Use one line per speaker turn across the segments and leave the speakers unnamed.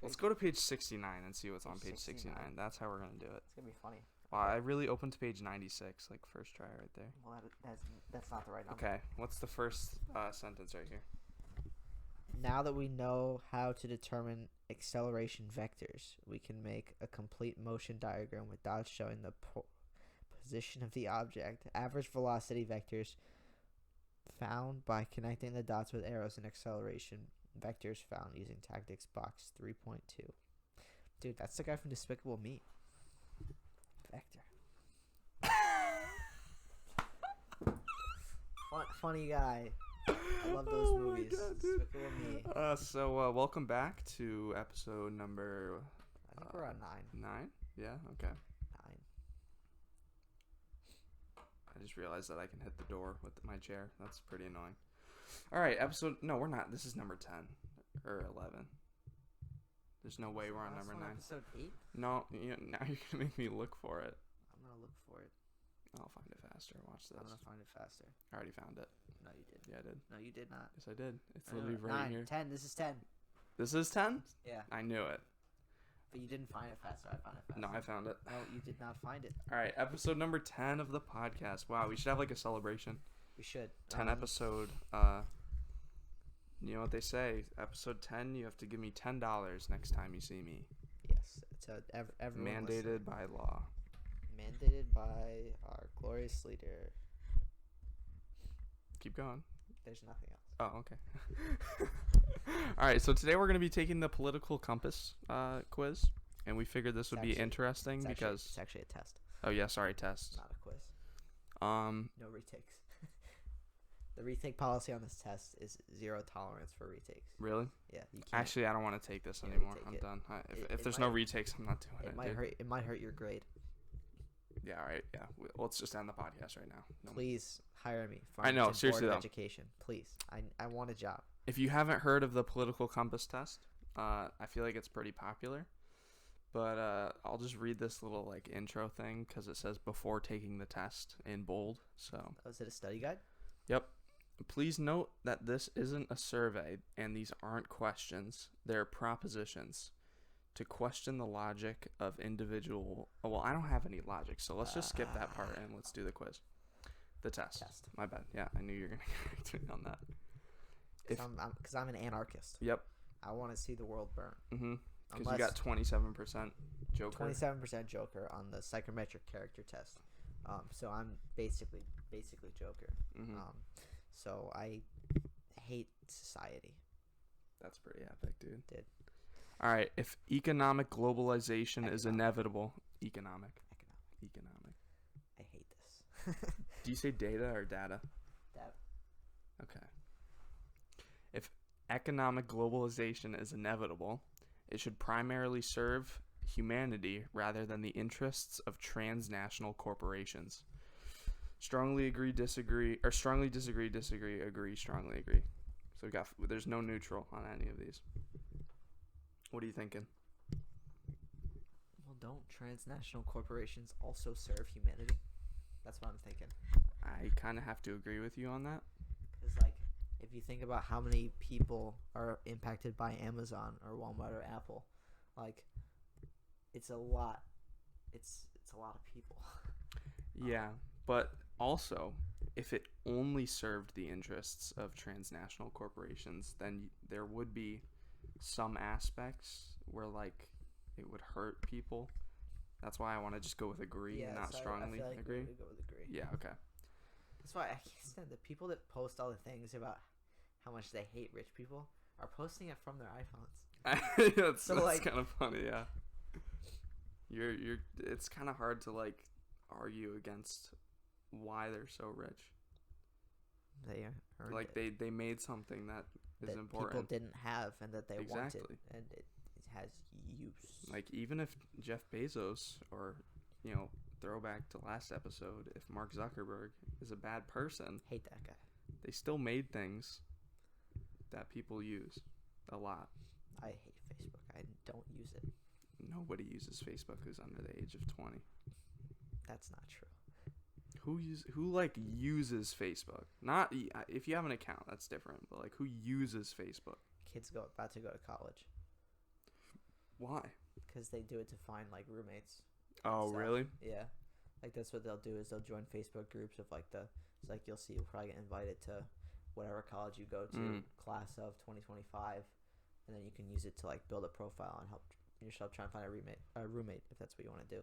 Let's go to page 69 and see what's on page
69.
69. That's how we're going to do it.
It's gonna be funny.
Wow, I really opened to page 96, like first try right there.
Well, that's not the right number.
Okay, what's the first sentence right here?
Now that we know how to determine acceleration vectors, we can make a complete motion diagram with dots showing the position of the object. Average velocity vectors found by connecting the dots with arrows, and acceleration vectors found using tactics box 3.2. Dude, that's the guy from Despicable Me. Vector. Funny guy. I love those movies.
God,
Despicable Me.
So welcome back to episode number...
I think we're on 9.
9? Yeah, okay.
9.
I just realized that I can hit the door with my chair. That's pretty annoying. All right, episode... No, we're not. This is number 10 or 11. There's no way we're on number 9.
Episode 8?
No, now you're going to make me look for it.
I'm going to look for it.
I'll find it faster. Watch this.
I'm going to find it faster.
I already found it.
No, you did.
Yeah, I did.
No, you did not.
Yes, I did. It's literally right
9,
here.
10. This is 10.
This is 10?
Yeah.
I knew it.
But you didn't find it faster. I found it faster.
No, I found it.
No, you did not find it.
All right, episode number 10 of the podcast. Wow, we should have like a celebration.
We should.
10 episode. You know what they say? Episode 10, you have to give me $10 next time you see me.
Yes. It's everyone
Mandated
listening.
by law.
Mandated by our glorious leader.
Keep going.
There's nothing else.
Oh, okay. All right, so today we're going to be taking the political compass quiz, and we figured this would be interesting because
it's actually a test.
Oh yeah, sorry, test.
Not a quiz. No retakes. The retake policy on this test is 0 tolerance for retakes.
Really?
Yeah, you can't.
Actually, I don't want to take this anymore.
retake
I'm
it.
done. If
It
there's
might-
no retakes, I'm not doing it.
It might
dude.
hurt. It might hurt your grade.
Yeah, all right. Yeah, let's just end the podcast right now. No.
Please hire me.
I know, seriously,
Board
though.
of Education. Please. I want a job.
If you haven't heard of the political compass test, I feel like it's pretty popular. But I'll just read this little like intro thing because it says before taking the test in bold. So.
Oh, is it a study guide?
Yep. Please note that this isn't a survey and these aren't questions. They're propositions to question the logic of individual. Oh, well, I don't have any logic, so let's just skip that part and let's do the quiz. The test. My bad. Yeah, I knew you were going to correct me on that.
Because I'm an anarchist.
Yep.
I want to see the world burn.
Mm-hmm. Because you got 27% Joker.
27% Joker on the psychometric character test. So I'm basically Joker.
Mm-hmm.
So I hate society.
That's pretty epic, dude.
All
right. If economic globalization is inevitable, economic.
I hate this.
Do you say data or data?
Data.
Okay. If economic globalization is inevitable, it should primarily serve humanity rather than the interests of transnational corporations. Strongly agree, disagree, or strongly disagree, disagree, agree, strongly agree. So there's no neutral on any of these. What are you thinking?
Well, don't transnational corporations also serve humanity? That's what I'm thinking.
I kind of have to agree with you on that.
Because, like, if you think about how many people are impacted by Amazon or Walmart or Apple, like, it's a lot. It's a lot of people.
Yeah, but also, if it only served the interests of transnational corporations, then there would be some aspects where, like, it would hurt people. That's why I want to just go with agree and not strongly
I feel like
agree.
we go with agree.
Yeah, okay.
That's why I can't stand the people that post all the things about how much they hate rich people are posting it from their iPhones.
That's kind of funny, yeah. It's kind of hard to, like, argue against why they're so rich.
They earned
like
it.
they made something that is
that
important.
People didn't have and that they
Exactly.
wanted, and it has use.
Like, even if Jeff Bezos, or throwback to last episode, if Mark Zuckerberg is a bad person,
Hate that guy.
they still made things that people use a lot.
I hate Facebook. I don't use it.
Nobody uses Facebook who's under the age of 20.
That's not true.
Who uses Facebook? Not if you have an account, that's different. But like, who uses Facebook?
Kids about to go to college.
Why?
Because they do it to find like roommates.
Oh,
stuff.
really?
Yeah, like that's what they'll do is they'll join Facebook groups of like it's like you'll see you'll probably get invited to whatever college you go to, class of 2025, and then you can use it to like build a profile and help yourself try and find a roommate if that's what you want to do.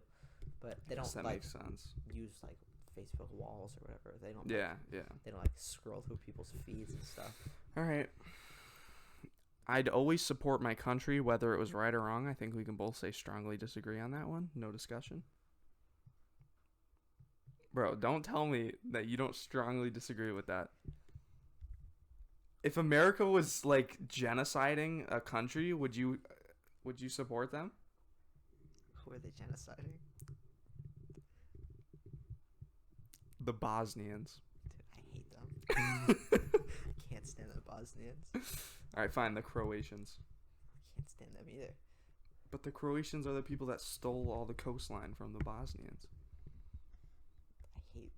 But they don't
that
like
makes sense.
use like Facebook walls or whatever. They don't.
Yeah,
They don't like scroll through people's feeds and stuff.
All right. I'd always support my country, whether it was right or wrong. I think we can both say strongly disagree on that one. No discussion. Bro, don't tell me that you don't strongly disagree with that. If America was like genociding a country, would you support them?
Who are they genociding?
The Bosnians.
Dude, I hate them. I can't stand the Bosnians.
All right, fine. The Croatians.
I can't stand them either.
But the Croatians are the people that stole all the coastline from the Bosnians.
I hate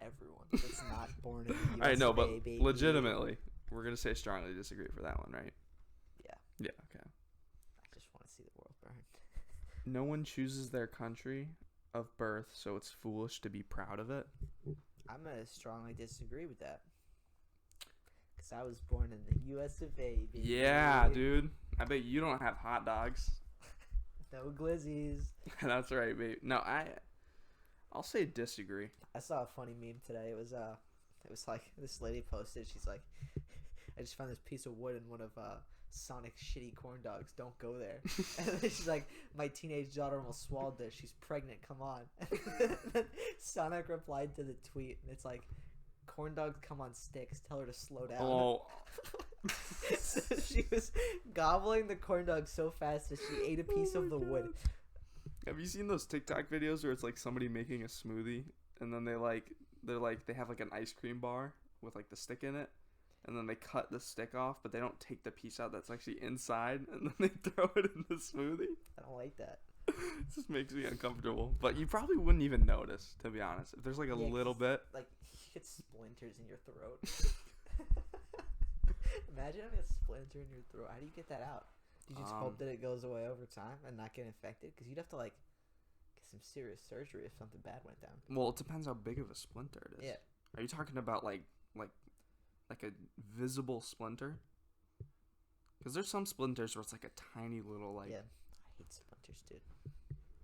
everyone that's not born in the US.
I know, but
baby.
legitimately, we're going to say strongly disagree for that one, right?
Yeah.
Yeah, okay.
I just want to see the world burn.
No one chooses their country of birth, so it's foolish to be proud of it.
I'm going to strongly disagree with that. Because I was born in the US of A, baby.
Yeah, dude. I bet you don't have hot dogs.
No glizzies.
That's right, babe. No, I'll say disagree.
I saw a funny meme today. It was like this lady posted. She's like, I just found this piece of wood in one of Sonic's shitty corn dogs. Don't go there. And then she's like, my teenage daughter almost swallowed this. She's pregnant. Come on. And then Sonic replied to the tweet, and it's like, corn dogs come on sticks. Tell her to slow down.
Oh.
So she was gobbling the corn dog so fast that she ate a piece of the wood.
Have you seen those TikTok videos where it's like somebody making a smoothie and then they have like an ice cream bar with like the stick in it, and then they cut the stick off, but they don't take the piece out that's actually inside, and then they throw it in the smoothie?
I don't like that.
It just makes me uncomfortable. But you probably wouldn't even notice, to be honest. If there's like a little bit.
Like, you get splinters in your throat. Imagine having a splinter in your throat. How do you get that out? Do you just hope that it goes away over time and not get infected? Because you'd have to, like, get some serious surgery if something bad went down.
Well, it depends how big of a splinter it is.
Yeah.
Are you talking about, like a visible splinter? Because there's some splinters where it's like a tiny little, like...
Yeah. I hate splinters, dude.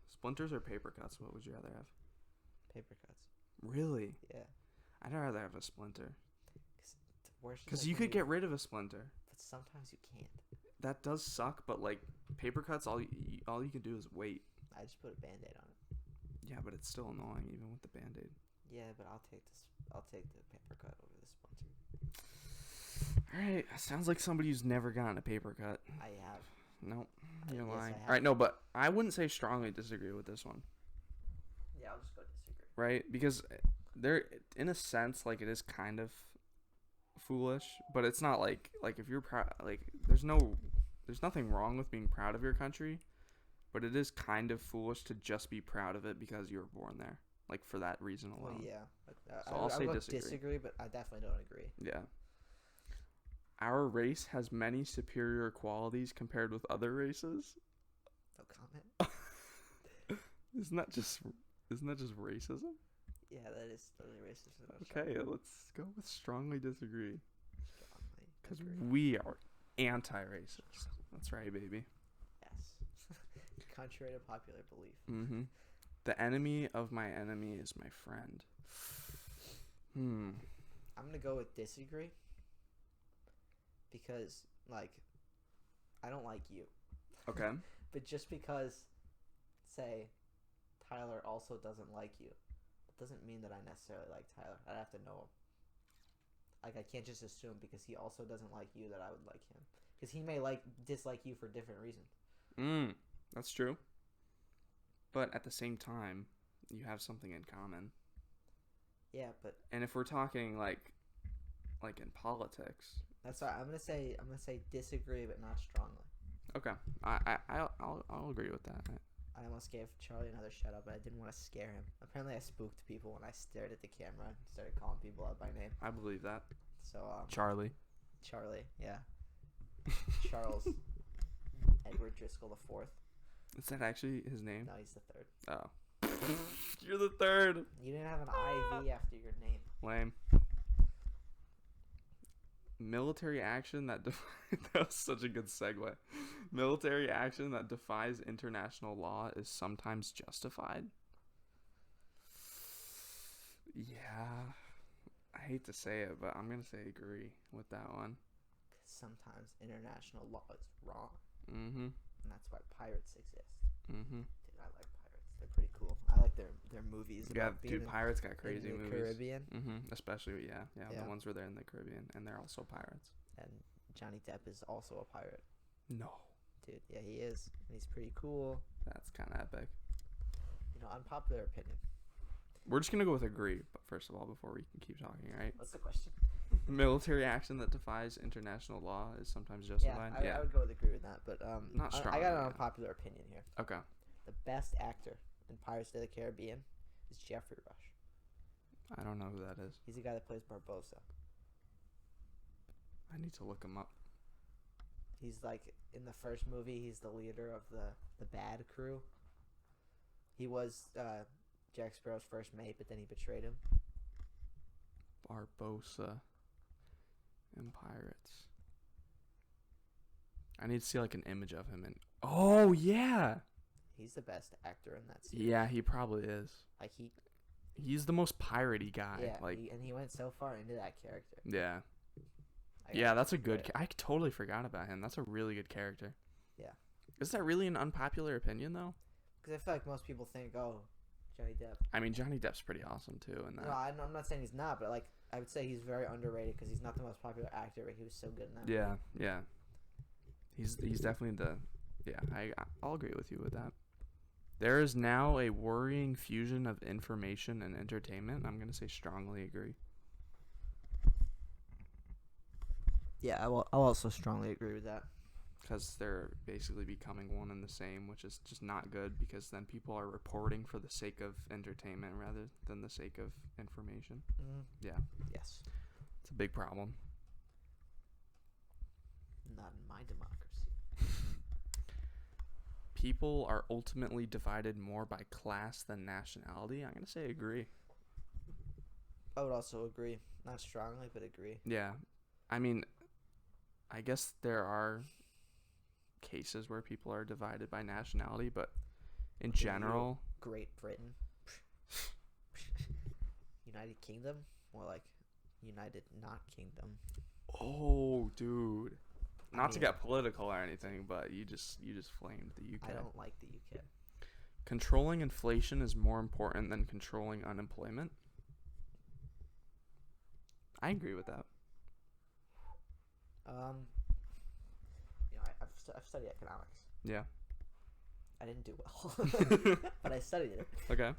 Splinters or paper cuts? What would you rather have?
Paper cuts.
Really?
Yeah.
I'd rather have a splinter.
Because
you could get rid of a splinter.
But sometimes you can't.
That does suck, but like paper cuts, all you can do is wait.
I just put a Band-Aid on it.
Yeah, but it's still annoying even with the Band-Aid.
Yeah, but I'll take the paper cut over the splinter.
All right, sounds like somebody who's never gotten a paper cut.
I have.
Nope, you're
Yes,
lying.
I have.
All right, no, but I wouldn't say strongly disagree with this one.
Yeah, I'll just go disagree.
Right, because there, in a sense, like it is kind of foolish, but it's not like if you're proud, like there's nothing wrong with being proud of your country, but it is kind of foolish to just be proud of it because you were born there, like for that reason alone.
Well, yeah.
So I'll say
disagree, but I definitely don't agree.
Yeah. Our race has many superior qualities compared with other races.
No comment.
Isn't that just racism?
Yeah, that is totally racist.
Okay, let's go with strongly disagree. Because
Strongly
we are anti-racist. That's right, baby.
Yes. Contrary to popular belief.
Mm-hmm. The enemy of my enemy is my friend.
I'm going to go with disagree. Because, like, I don't like you.
Okay.
But just because, say, Tyler also doesn't like you, it doesn't mean that I necessarily like Tyler. I'd have to know him. Like, I can't just assume because he also doesn't like you that I would like him. Because he may dislike you for different reasons.
That's true. But at the same time, you have something in common.
Yeah, but...
And if we're talking, like in politics...
That's why I'm gonna say disagree, but not strongly.
Okay, I'll agree with that.
I almost gave Charlie another shut up, but I didn't want to scare him. Apparently, I spooked people when I stared at the camera and started calling people out by name.
I believe that.
So
Charlie,
yeah, Charles, Edward Driscoll IV.
Is that actually his name?
No, he's the third.
Oh. You're the third.
You didn't have an IV after your name.
Lame. Military action that that was such a good segue. Military action that defies international law is sometimes justified. Yeah. I hate to say it, but I'm going to say agree with that one.
Sometimes international law is wrong.
Mm-hmm.
And that's why pirates exist.
Mm-hmm.
Dude, I like pirates. They're pretty cool. I like their movies.
Yeah,
about being
dude, pirates got crazy
in the
movies.
Caribbean.
Mm-hmm. Especially, yeah,
Yeah.
the ones where they're in the Caribbean, and they're also pirates.
And Johnny Depp is also a pirate.
No.
Dude, yeah, he is. And he's pretty cool.
That's kind of epic.
You know, unpopular opinion.
We're just going to go with agree, but first of all, before we can keep talking, right?
What's the question?
Military action that defies international law is sometimes justified.
I would go with agree with that, but
Not strong,
I got an
yeah.
unpopular opinion here.
Okay.
The best actor in Pirates of the Caribbean is Jeffrey Rush.
I don't know who that is.
He's the guy that plays Barbosa.
I need to look him up.
He's like in the first movie. He's the leader of the bad crew. He was Jack Sparrow's first mate, but then he betrayed him.
Barbosa and Pirates. I need to see like an image of him. And oh yeah,
He's the best actor in that series.
yeah, he probably is.
Like
He's the most piratey guy.
yeah,
like
he went so far into that character.
yeah,
I
yeah.
gotta
That's a
give him
good.
credit.
I totally forgot about him. That's a really good character.
Yeah.
Is that really an unpopular opinion though?
Because I feel like most people think, oh, Johnny Depp.
I mean, Johnny Depp's pretty awesome too. And that.
No, I'm not saying he's not, but like I would say he's very underrated because he's not the most popular actor, but he was so good in that.
Yeah, yeah. He's definitely the. Yeah, I'll agree with you with that. There is now a worrying fusion of information and entertainment. I'm gonna say strongly agree.
Yeah, I'll also strongly agree with that.
Because they're basically becoming one and the same, which is just not good because then people are reporting for the sake of entertainment rather than the sake of information. Yeah,
Yes.
it's a big problem.
Not in my democracy.
People are ultimately divided more by class than nationality. I'm going to say agree.
I would also agree. Not strongly, but agree.
Yeah. I mean, I guess there are cases where people are divided by nationality, but in general,
Great Britain. United Kingdom? More like United Not Kingdom.
oh, dude. Not to
mean-
get political or anything, but you just flamed the UK.
I don't like the UK.
Controlling inflation is more important than controlling unemployment. I agree with that.
You know, I've studied economics.
Yeah.
I didn't do well, but I studied it.
Okay.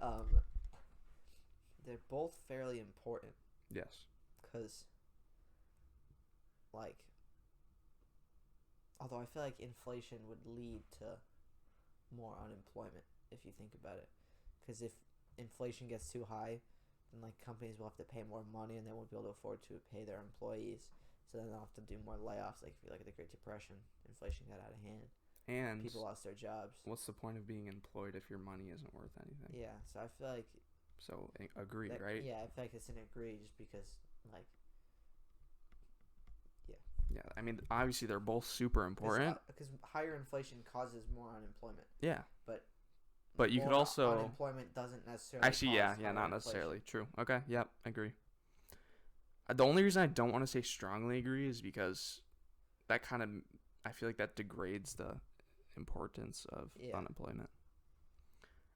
They're both fairly important
Yes.
because, like, although I feel like inflation would lead to more unemployment if you think about it, because if inflation gets too high, then like companies will have to pay more money and they won't be able to afford to pay their employees, so then they'll have to do more layoffs. Like if you look at the Great Depression, inflation got out of hand.
And
People lost their jobs.
what's the point of being employed if your money isn't worth anything?
Yeah, so I feel like
So agree,
that,
right?
Yeah, I feel like it's an agree just because like
Yeah. I mean, obviously they're both super important.
because higher inflation causes more unemployment.
Yeah.
But
you could
more
also
unemployment doesn't necessarily
actually, yeah,
cause
yeah,
higher
not
inflation.
necessarily true. Okay. Yep. Agree. The only reason I don't want to say strongly agree is because that kind of I feel like that degrades the importance of
Yeah.
unemployment.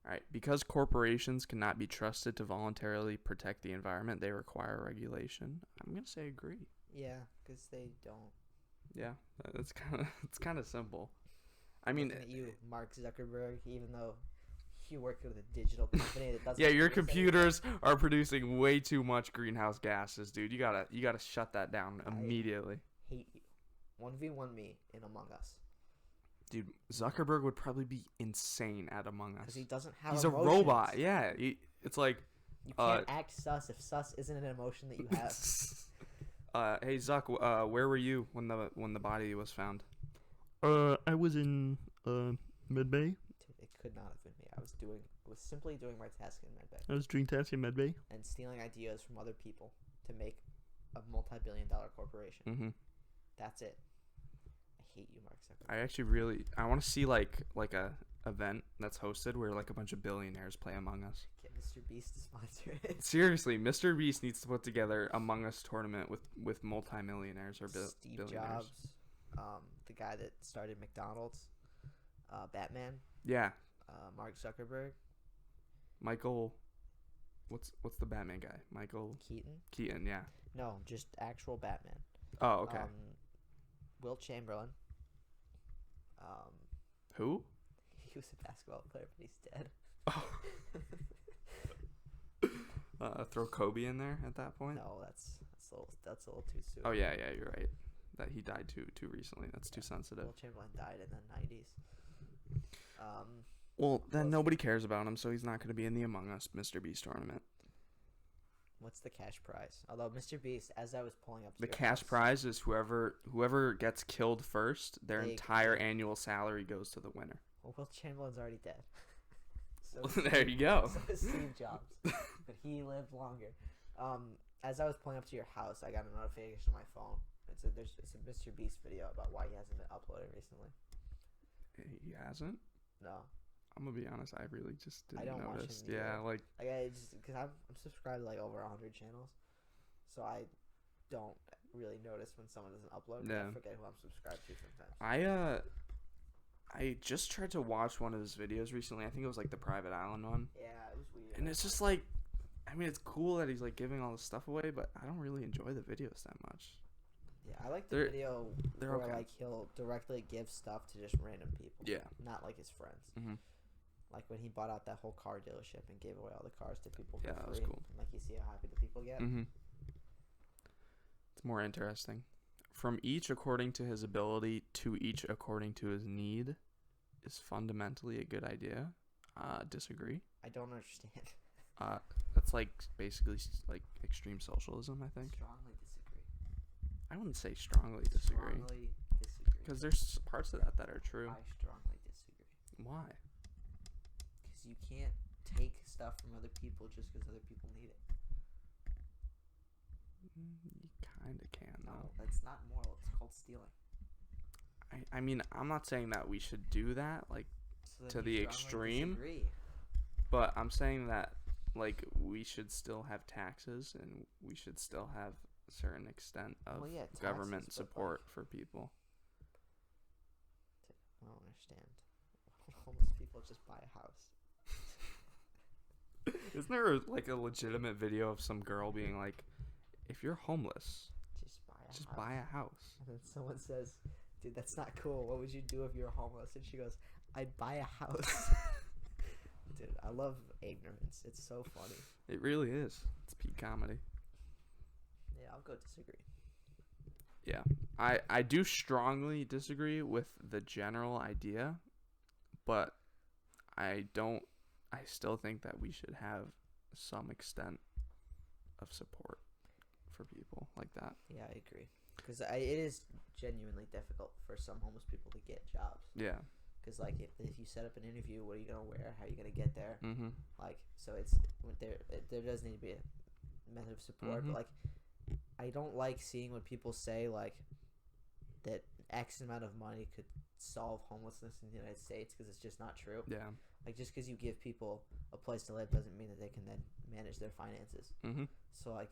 All right, because corporations cannot be trusted to voluntarily protect the environment, they require regulation. I'm gonna say agree.
Yeah, because they don't.
Yeah, it's kind of simple. I mean,
Looking at you, Mark Zuckerberg, even though you work with a digital company that doesn't.
yeah, your
produce
computers are producing way too much greenhouse gases, dude. You gotta shut that down immediately.
anything. Hate you. 1v1 me in Among Us
Dude, Zuckerberg would probably be insane at Among Us.
because he doesn't have.
He's
emotions.
a robot. Yeah, it's like.
You can't act sus if sus isn't an emotion that you have.
Hey Zuck, where were you when the body was found? I was in Mid-Bay.
Dude, could not have been me. I was simply doing my task in medbay.
I was doing tasks in medbay.
And stealing ideas from other people to make a multi-billion-dollar corporation.
Mm-hmm.
That's it. I hate you, Mark Zuckerberg.
I actually I want to see like a event that's hosted where like a bunch of billionaires play Among Us.
Get Mr.Beast to sponsor it.
Seriously, Mr.Beast needs to put together Among Us tournament with multimillionaires or
Steve
billionaires.
Jobs, the guy that started McDonald's, Batman.
Yeah.
Mark Zuckerberg.
Michael. What's the Batman guy? Michael Keaton, yeah.
No, just actual Batman.
Oh, okay.
Wilt Chamberlain.
Who?
He was a basketball player, but he's dead.
Oh. Throw Kobe in there at that point?
No, that's a little too soon.
Oh yeah, you're right. That he died too recently. That's too sensitive.
Wilt Chamberlain died in the 90s.
Well, then nobody cares about him, so he's not going to be in the Among Us Mr.Beast tournament.
What's the cash prize? Although Mr.Beast, as I was pulling up
the cash prize is whoever gets killed first, their entire annual salary goes to the winner.
Well, Wilt Chamberlain's already dead.
So there you go.
So is Steve Jobs, but he lived longer. As I was pulling up to your house, I got a notification on my phone. It's a Mr.Beast video about why he hasn't been uploaded recently.
He hasn't?
No.
I'm gonna be honest. I really just didn't notice.
Watch him
yeah, like
I just because I'm subscribed to like over 100 channels, so I don't really notice when someone doesn't upload. Yeah. I forget who I'm subscribed to sometimes.
I just tried to watch one of his videos recently. I think it was like the Private Island one.
Yeah, it was weird.
And it's just like, I mean, it's cool that he's like giving all this stuff away, but I don't really enjoy the videos that much.
Yeah, I like the video where like he'll directly give stuff to just random people.
Yeah.
Not like his friends.
Mm-hmm.
Like when he bought out that whole car dealership and gave away all the cars to people for free.
That was cool.
And like you see how happy the people get.
Mm-hmm. It's more interesting. From each according to his ability to each according to his need is fundamentally a good idea. Disagree.
I don't understand.
That's like basically like extreme socialism, I think.
Strongly disagree.
I wouldn't say strongly disagree.
Strongly disagree.
Because there's parts of that are true.
I strongly disagree.
Why?
Because you can't take stuff from other people just because other people need it.
You kind of can, though.
No, that's not moral. It's called stealing.
I mean, I'm not saying that we should do that, like,
So
to the extreme.
Disagree.
But I'm saying that, like, we should still have taxes and we should still have a certain extent of government support for people.
I don't understand. Homeless people just buy a house.
Isn't there like a legitimate video of some girl being like, if you're homeless, just buy a house.
And then someone says, dude, that's not cool. What would you do if you were homeless? And she goes, I'd buy a house. Dude, I love ignorance. It's so funny.
It really is. It's peak comedy.
Yeah, I'll go disagree.
Yeah. I do strongly disagree with the general idea, but I still think that we should have some extent of support for people like that.
Yeah, I agree. Because it is genuinely difficult for some homeless people to get jobs.
Yeah.
Because, like, if you set up an interview, what are you going to wear? How are you going to get there?
Mm-hmm.
Like, so there does need to be a method of support.
Mm-hmm.
But, like, I don't like seeing when people say, like, that X amount of money could solve homelessness in the United States, because it's just not true.
Yeah.
Like, just because you give people a place to live doesn't mean that they can then manage their finances.
Mm-hmm.
So, like,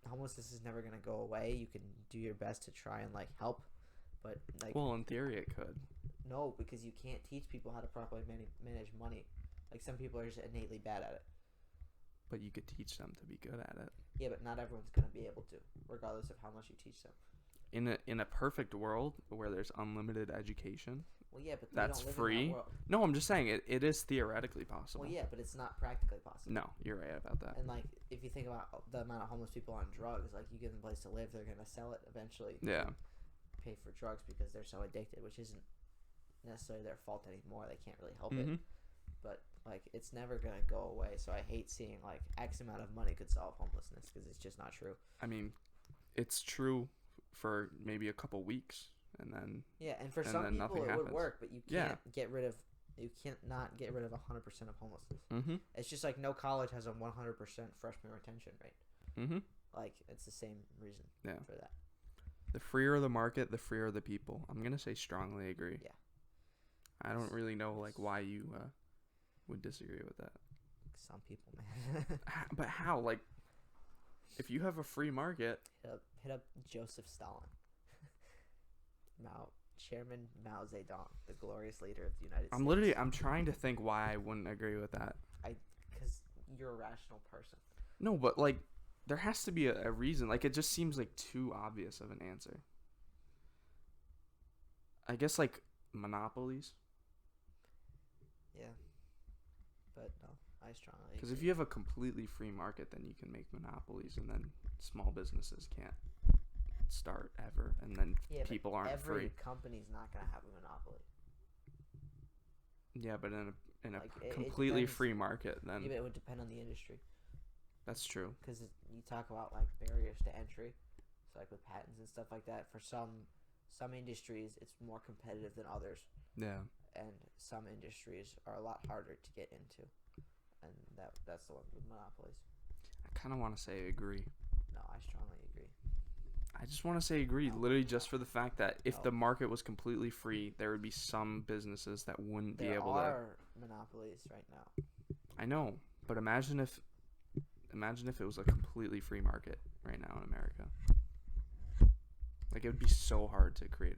homelessness is never going to go away. You can do your best to try and, like, help. But, like...
Well, in theory, it could.
No, because you can't teach people how to properly manage money. Like, some people are just innately bad at it.
But you could teach them to be good at it.
Yeah, but not everyone's going to be able to, regardless of how much you teach them.
In a perfect world where there's unlimited education,
well, yeah, but
that's
don't live
free.
in that world.
No, I'm just saying it is theoretically possible.
Well, yeah, but it's not practically possible.
No, you're right about that.
And, like, if you think about the amount of homeless people on drugs, like, you give them a place to live, they're going to sell it eventually.
Yeah.
Pay for drugs because they're so addicted, which isn't necessarily their fault anymore. They can't really help
Mm-hmm.
it. But, like, it's never going to go away. So I hate seeing, like, X amount of money could solve homelessness, because it's just not true.
I mean, it's true for maybe a couple weeks, and then...
Yeah, and for some people it would work, but you can't get rid of You can't not get rid of 100% of homelessness.
Mm-hmm.
It's just like no college has a 100% freshman retention rate.
Mm-hmm.
Like, it's the same reason for that.
The freer the market, the freer the people. I'm going to say strongly agree.
Yeah.
I don't really know, like, why you would disagree with that.
Some people, man.
But how? Like, if you have a free market...
Hit up Joseph Stalin. Chairman Mao Zedong, the glorious leader of the United States.
I'm trying to think why I wouldn't agree with that.
Because you're a rational person.
No, but, like, there has to be a reason. Like, it just seems, like, too obvious of an answer. I guess, like, monopolies.
Yeah. But, no, I strongly agree.
Because if you have a completely free market, then you can make monopolies, and then small businesses can't start ever, and then people aren't free.
Every company's not going to have a monopoly.
Yeah, but in a completely free market, then...
Yeah, it would depend on the industry.
That's true.
Because you talk about, like, barriers to entry. So, like, with patents and stuff like that, for some industries, it's more competitive than others. Yeah. And some industries are a lot harder to get into. And that's the one with monopolies.
I kind of want to say agree.
No, I strongly agree.
I just want to say agree, literally just for the fact that if the market was completely free, there would be some businesses that wouldn't be able to... There are
monopolies right now.
I know, but imagine if it was a completely free market right now in America. Like, it would be so hard to create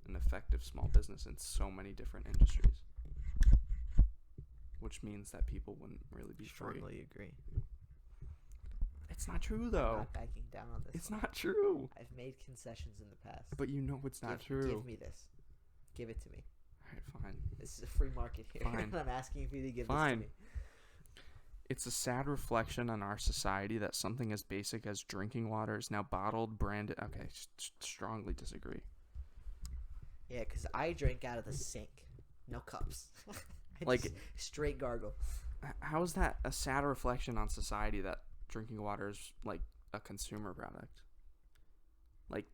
an effective small business in so many different industries. Which means that people wouldn't really be free.
Strongly agree.
It's not true, though.
I'm not backing down on this.
It's not true.
I've made concessions in the past.
But you know it's not true.
Give me this. Give it to me.
All right, fine.
This is a free market here.
Fine.
I'm asking for you to give this to me.
It's a sad reflection on our society that something as basic as drinking water is now bottled, branded. Okay, strongly disagree.
Yeah, because I drink out of the sink. No cups.
Like,
straight gargle.
How is that a sad reflection on society that drinking water is, like, a consumer product? Like,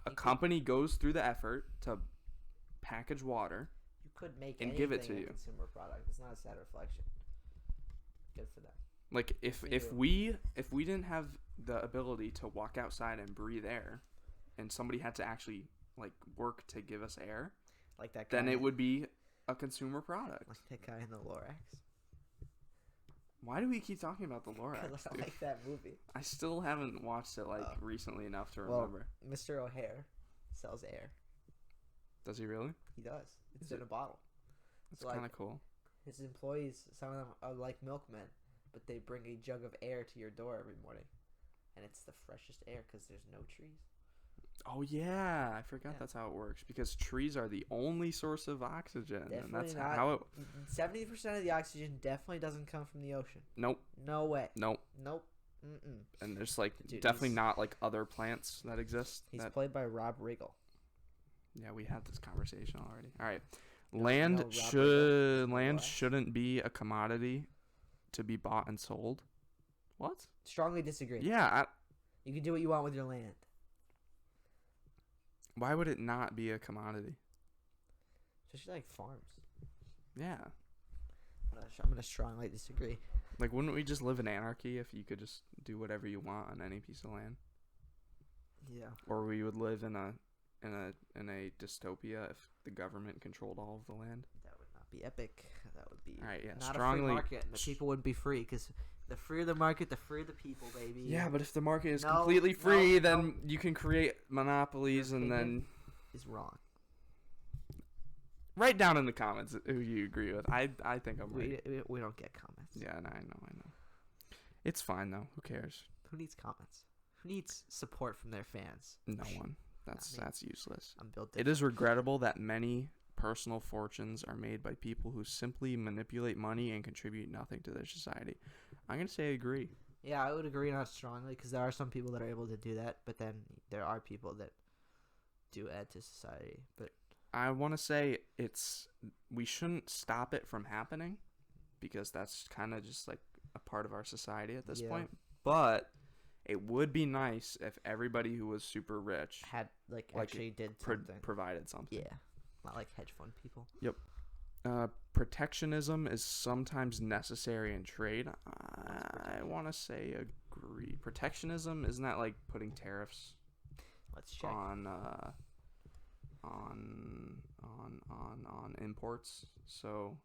a company goes through the effort to package water.
You could make
and give it to you.
A consumer product. It's not a sad reflection. Good for them.
Like, if we didn't have the ability to walk outside and breathe air, and somebody had to actually, like, work to give us air,
like that guy,
then it would be a consumer product.
Like that guy in the Lorax.
Why do we keep talking about the Lorax?
Because I like that movie.
I still haven't watched it, like, recently enough to remember.
Mr. O'Hare sells air.
Does he really?
He does. It's in a bottle.
That's kind of cool.
His employees, some of them are like milkmen, but they bring a jug of air to your door every morning. And it's the freshest air because there's no trees.
Oh, yeah. I forgot that's how it works. Because trees are the only source of oxygen.
Definitely
and that's
not.
how it...
70% of the oxygen definitely doesn't come from the ocean.
Nope.
No way.
Nope.
Nope. Mm-mm.
And there's, like, definitely not, like, other plants that exist.
He's played by Rob Riggle.
Yeah, we had this conversation already. All right. Land shouldn't be a commodity to be bought and sold. What?
Strongly disagree.
Yeah.
You can do what you want with your land.
Why would it not be a commodity?
Especially like farms.
Yeah.
I'm going to strongly disagree.
Like, wouldn't we just live in anarchy if you could just do whatever you want on any piece of land?
Yeah.
Or we would live in a dystopia if the government controlled all of the land.
That would not be epic. That would be
not
a free market. The people wouldn't be free because the freer the market, the freer the people, baby.
Yeah, but if the market is completely free, then you can create monopolies and then...
is wrong.
Write down in the comments who you agree with. I think I'm right.
We don't get comments.
Yeah, I know. It's fine, though. Who cares?
Who needs comments? Who needs support from their fans?
No one. That's useless.
I'm built different.
It is regrettable that many personal fortunes are made by people who simply manipulate money and contribute nothing to their society. I'm going to say I agree.
Yeah, I would agree, not strongly, because there are some people that are able to do that, but then there are people that do add to society. But
I want to say we shouldn't stop it from happening, because that's kind of just like a part of our society at this point. But it would be nice if everybody who was super rich
had actually did something.
Provided something.
Yeah. Not like hedge fund people.
Yep. Protectionism is sometimes necessary in trade. I want to say agree. Protectionism, isn't that like putting tariffs
Let's check.
on imports, so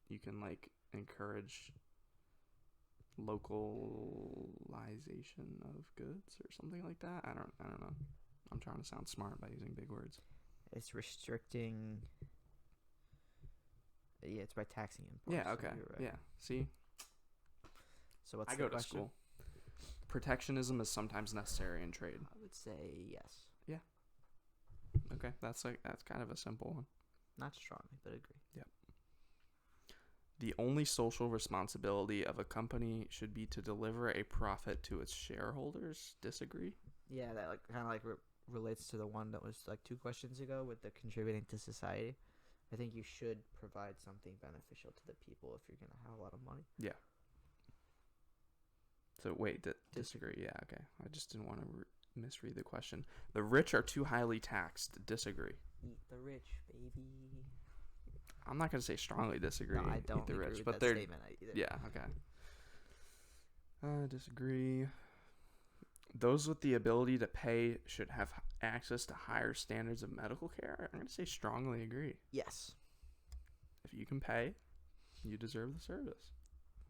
you can like encourage localization of goods or something like that. I don't know. I'm trying to sound smart by using big words.
It's restricting. Yeah, it's by taxing imports.
Yeah.
so
Okay.
you're right.
Yeah. See,
So what's
I
the
go to
question?
school. Protectionism is sometimes necessary in trade.
I would say yes.
Okay, that's kind of a simple one.
Not strongly, but agree.
The only social responsibility of a company should be to deliver a profit to its shareholders. Disagree?
Yeah, that like kind of like relates to the one that was like 2 questions ago with the contributing to society. I think you should provide something beneficial to the people if you're gonna have a lot of money.
Yeah. So wait, disagree. Yeah, okay. I just didn't want to misread the question. The rich are too highly taxed. Disagree.
Eat the rich, baby.
I'm not going to say strongly disagree.
No, I don't
Eat the
agree
rich,
with
but
that
they're
statement either.
yeah, okay. Disagree. Those with the ability to pay should have access to higher standards of medical care. I'm going to say strongly agree.
Yes.
If you can pay, you deserve the service.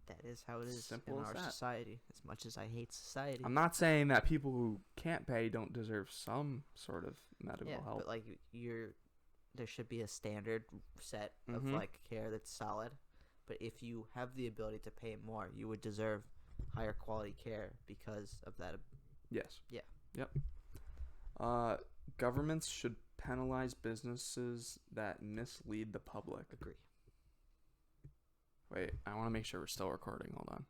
That is how it is
Simple
in
as
our
that.
society. As much as I hate society.
I'm not saying that people who can't pay don't deserve some sort of medical help.
But like there should be a standard set of
Mhm.
like care that's solid. But if you have the ability to pay more, you would deserve higher quality care because of that.
Yes.
Yeah.
Yep. Governments should penalize businesses that mislead the public.
Agree.
Wait, I want to make sure we're still recording. Hold on.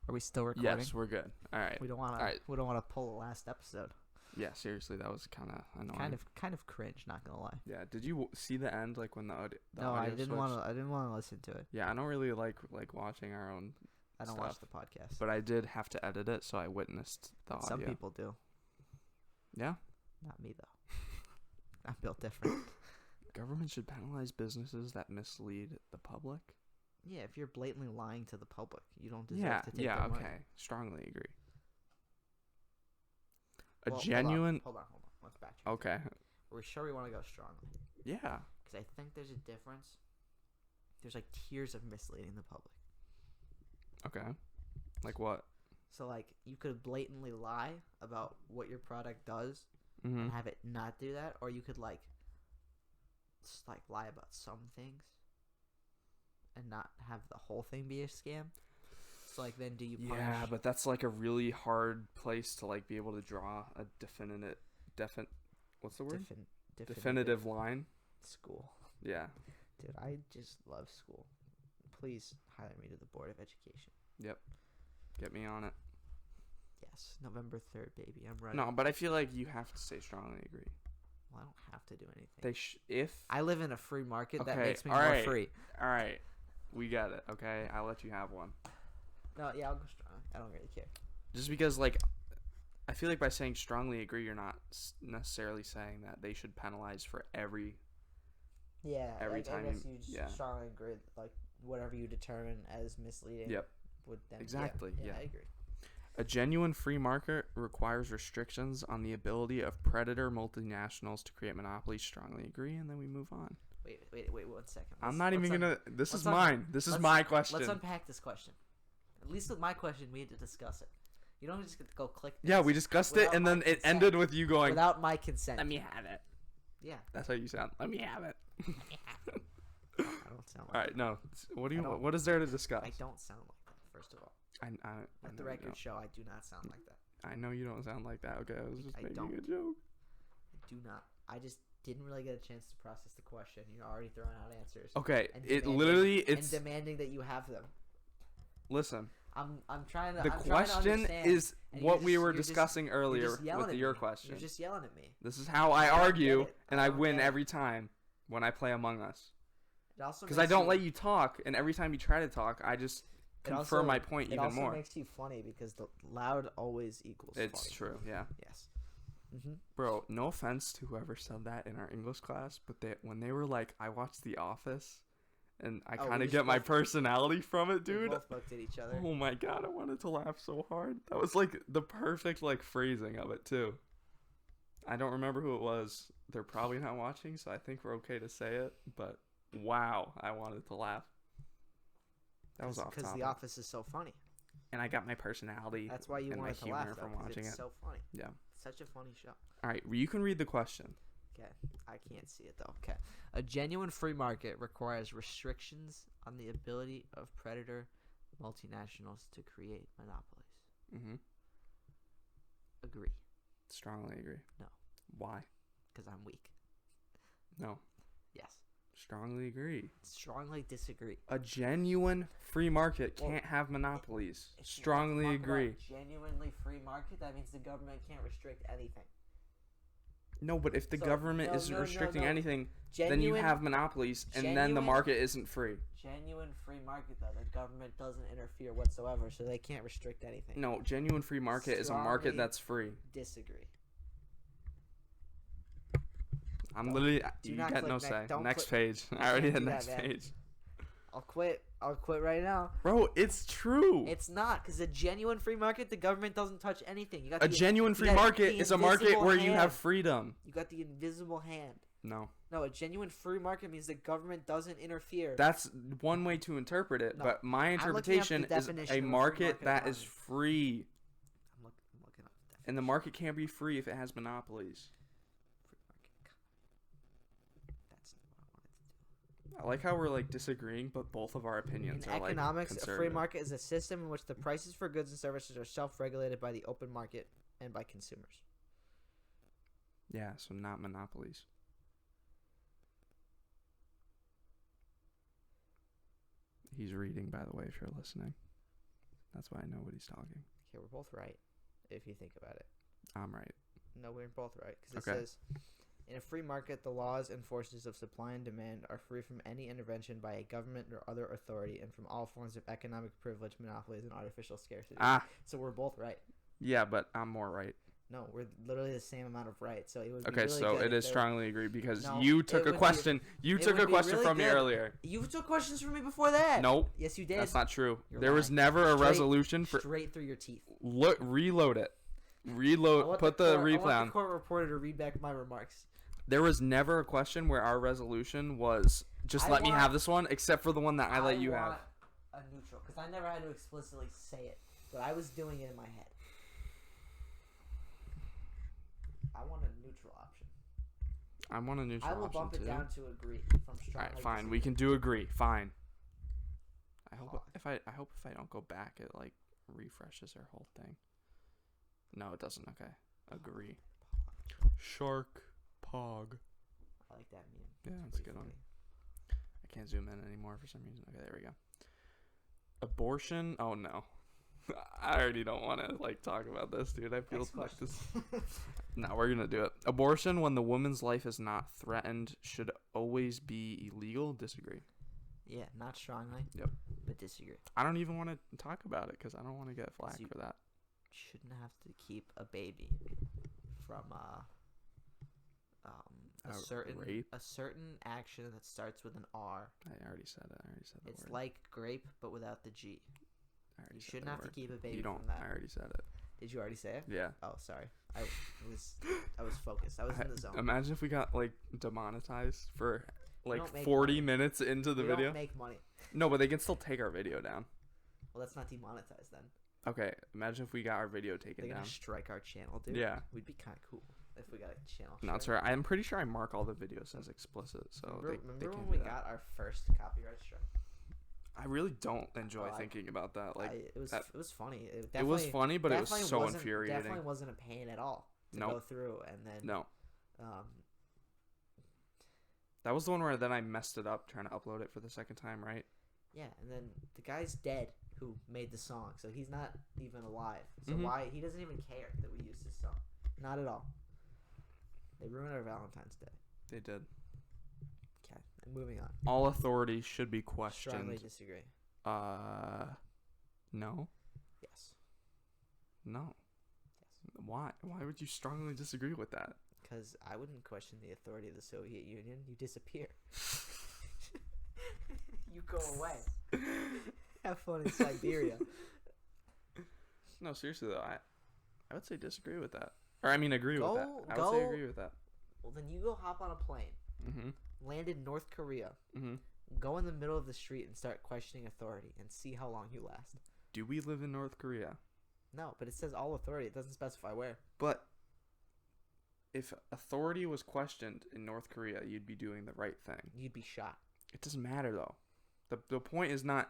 Are we still recording?
Yes, we're good. All right.
We don't want
Alright.
to. We don't want to pull the last episode.
Yeah, seriously, that was kind of annoying.
Kind of cringe. Not gonna lie.
Yeah. Did you see the end, like when the
No, I
audio
didn't want
switched?
to. I didn't want to listen to it.
Yeah, I don't really like watching our own
I don't
stuff.
watch the podcast.
But I did have to edit it, so I witnessed the audio.
Some people do.
Yeah.
Not me though. I'm built different.
Government should penalize businesses that mislead the public.
Yeah, if you're blatantly lying to the public, you don't deserve to take their
okay.
money.
Strongly agree.
Well,
genuine.
Hold on. Let's backtrack.
Okay.
Are we sure we want to go strongly?
Yeah.
Because I think there's a difference. There's like tiers of misleading the public.
Okay. Like what?
So like you could blatantly lie about what your product does
Mm-hmm.
and have it not do that, or you could like just like lie about some things and not have the whole thing be a scam. So like then do you punish?
Yeah, but that's like a really hard place to like be able to draw a what's the word? Definitive line.
School.
Yeah.
Dude, I just love school. Please hire me to the Board of Education.
Yep. Get me on it.
Yes, November 3rd, baby. I'm ready.
No, but I feel like you have to say strongly agree.
Well, I don't have to do anything.
If
I live in a free market that
Okay,
makes me
all
more
right.
free.
All right, we got it. Okay, I'll let you have one.
No, yeah, I'll go strong. I don't really care.
Just because, like, I feel like by saying strongly agree, you're not necessarily saying that they should penalize for every.
Yeah,
Every
like,
time
I guess
you-
you just
yeah.
strongly agree. Like whatever you determine as misleading.
Yep.
Would then
Exactly,
Yeah,
yeah.
I agree.
A genuine free market requires restrictions on the ability of predator multinationals to create monopolies. Strongly agree, and then we move on.
Wait 1 second.
I'm not even gonna. This is
let's
mine. This is
let's-
my question.
Let's unpack this question. At least with my question, we had to discuss it. You don't just get to go click.
Yeah,
this
we discussed it,
without
and
my
then it
consent.
ended with you going,
without my consent.
"Let me have it."
Yeah.
That's how you sound. Let me have it.
I don't sound like
All right, no. What do
I
you?
don't-
What is there to discuss?
I don't sound like that. First of all,
I
let
know
the
you
record
don't.
show I do not sound like that.
I know you don't sound like that. Okay, I was just
I
making
don't.
a joke.
I do not. I just didn't really get a chance to process the question. You're already throwing out answers.
Okay,
And
it
demanding-
literally
and
it's.
demanding that you have them.
Listen,
I'm trying to.
the
I'm trying to
question
understand,
is
and
what
you're
we
just-
were
you're just-
discussing
you're
earlier
just yelling
with
at
your
me.
question.
You're just yelling at me.
This is how I
I don't
argue,
get it.
and
I
I
don't
win
get it.
every time when I play Among Us.
It also
Because I
makes
don't let you talk, and every time you try to talk, I just
it
confirm
also-
my point
It
even
also
more.
makes you funny because the loud always equals.
It's
funny.
true, yeah.
Yes. Mm-hmm.
Bro, no offense to whoever said that in our English class, but when they were like, I watched The Office, And I
Oh,
kind
we
of
just
get my
both-
personality from it,
We
dude.
both looked at each other.
Oh my god, I wanted to laugh so hard. That was like the perfect like phrasing of it too. I don't remember who it was. They're probably not watching, so I think we're okay to say it. But wow, I wanted to laugh. That was off
Because
topic.
The Office is so funny.
And I got my personality.
That's why you
and my
wanted to laugh
humor
though,
from
'cause
watching
it's
it.
so funny.
Yeah.
It's such a funny show.
All right, you can read the question.
Okay, I can't see it though. Okay, a genuine free market requires restrictions on the ability of predator multinationals to create monopolies.
Mm-hmm.
Agree.
Strongly agree.
No.
Why?
Because I'm weak.
No.
Yes.
Strongly agree.
Strongly disagree.
A genuine free market
Well,
can't have monopolies.
If you
Strongly
talk about
agree.
genuinely free market, that means the government can't restrict anything.
No, but if the
So,
government
no,
isn't
no,
restricting
no.
anything,
Genuine,
then you have monopolies, and then the
genuine-
market isn't free.
genuine free market though. The government doesn't interfere whatsoever, so they can't restrict anything.
No, genuine free market is a market
Strongly
that's free.
Disagree.
I'm literally.
do
You
not
got
click
no
next.
say.
Don't
Next
click-
page. I already
can't
had
do that,
next
man.
page.
I'll quit. I'll quit right now.
Bro, it's true.
It's not, because a genuine free market, the government doesn't touch anything. You got
A
the,
genuine
you
free
got
market
the
is a market
invisible
where you have
hand.
freedom.
You got the invisible hand.
No.
No, a genuine free market means the government doesn't interfere.
That's one way to interpret it,
No.
but my
I'm looking up the
interpretation is
definition
a
of a free
market
market
that is
economy.
free.
I'm looking up the definition.
And the market can't be free if it has monopolies.
Free market economy. That's not what I wanted to do.
I like how we're like disagreeing, but both of our opinions
In
are
economics,
like
a free
conservative.
market is a system in which the prices for goods and services are self-regulated by the open market and by consumers.
Yeah, so not monopolies. He's reading, by the way, if you're listening. That's why I know what he's talking.
Okay, we're both right, if you think about it.
I'm right.
No, we're both right, because it
Okay.
says, in a free market, the laws and forces of supply and demand are free from any intervention by a government or other authority and from all forms of economic privilege, monopolies, and artificial scarcity.
Ah,
So we're both right.
yeah, but I'm more right.
No, we're literally the same amount of right. So it would be
Okay,
really
so
good
it
if
is
there-
strongly agree because
No,
you
it
took a
would be-
question. You
it
took
would
a
be
question
really
from me
good.
earlier.
You took questions from me before that.
Nope,
Yes, you did.
that's not true.
You're
There was
lying.
never a
Straight-
resolution for
Straight through your teeth.
reload it.
I
Reload.
want
Put the
court- I
replay
want
on.
the court reporter to read back my remarks.
There was never a question where our resolution was just
I
let me
want-
have this one, except for the one that I let you have.
want a neutral, because I never had to explicitly say it, but I was doing it in my head. I want a neutral option.
I want a neutral
I will
option
bump
too.
it down to agree from strongly.
All right, fine. We
disagree.
can do agree. Fine. I hope
Pog.
I hope if I don't go back, it like refreshes our whole thing. No, it doesn't. Okay. Agree. Shark Pog.
I like that meme.
Yeah,
It's
that's a
pretty
good one.
funny.
I can't zoom in anymore for some reason. Okay, there we go. Abortion? Oh no. I already don't want to like talk about this, dude. I feel
Next
like
question.
this. No, we're gonna do it. Abortion, when the woman's life is not threatened, should always be illegal. Disagree.
Yeah, not strongly.
Yep.
But disagree.
I don't even want to talk about it because I don't want to get flack
you-
for that.
Shouldn't have to keep a baby from
A
certain
rape?
a certain action that starts with an R.
I already said it. I already said the
It's
word.
like grape, but without the G.
I already
You
said
shouldn't
the
have to
word.
keep a baby
You don't.
from that.
I already said it.
Did you already say it?
Yeah.
Oh, sorry. I was focused. I was in the zone.
Imagine if we got like demonetized for like
don't make
40
money.
minutes into the
we
video.
don't make money.
No, but they can still take our video down.
Well, that's not demonetized then.
Okay, imagine if we got our video
They're
taken down.
gonna strike our channel, dude.
Yeah.
We'd be kind of cool if we got a channel.
No, it's
strike.
alright. I'm pretty sure I mark all the videos as explicit, so
Remember
they
when
can't
we
do that.
got our first copyright strike?
I really don't enjoy
Oh,
thinking about that. Like
it was
that-
it was funny. It,
it was
definitely-
funny, but it was
definitely
so
wasn't-
infuriating.
Definitely wasn't a pain at all to
Nope.
go through, and then
No,
um,
that was the one where then I messed it up trying to upload it for the second time, right?
yeah, and then the guy's dead who made the song, so he's not even alive. So
Mhm.
why he doesn't even care that we used his song? Not at all. They ruined our Valentine's Day.
They did.
Okay, moving on.
All authority should be
Strongly
questioned.
disagree.
No,
Yes.
no.
Yes.
Why? Why would you strongly disagree with that?
Because I wouldn't question the authority of the Soviet Union. You disappear. You go away. Have fun in Siberia.
No, seriously though, I would say disagree with that. Or I mean, agree with that. I would say agree with that.
Well, then you go hop on a plane.
Mm-hmm.
Land in North Korea.
Mm-hmm.
Go in the middle of the street and start questioning authority and see how long you last.
Do we live in North Korea?
No, but it says all authority. It doesn't specify where.
But if authority was questioned in North Korea, you'd be doing the right thing.
You'd be shot.
It doesn't matter though. The point is not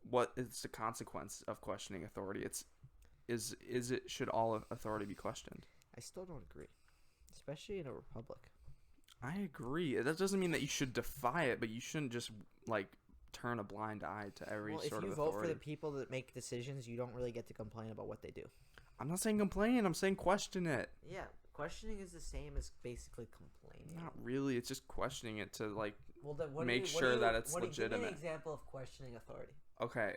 what is the consequence of questioning authority. Should all authority be questioned?
I still don't agree, especially in a republic.
I agree. That doesn't mean that you should defy it, but you shouldn't just like turn a blind eye to every sort of authority.
If you vote for the people that make decisions, you don't really get to complain about what they do.
I'm not saying complain. I'm saying question it.
Yeah, questioning is the same as basically complaining.
Not really. It's just questioning it to like
make
sure that it's legitimate.
Give me an example of questioning authority.
Okay.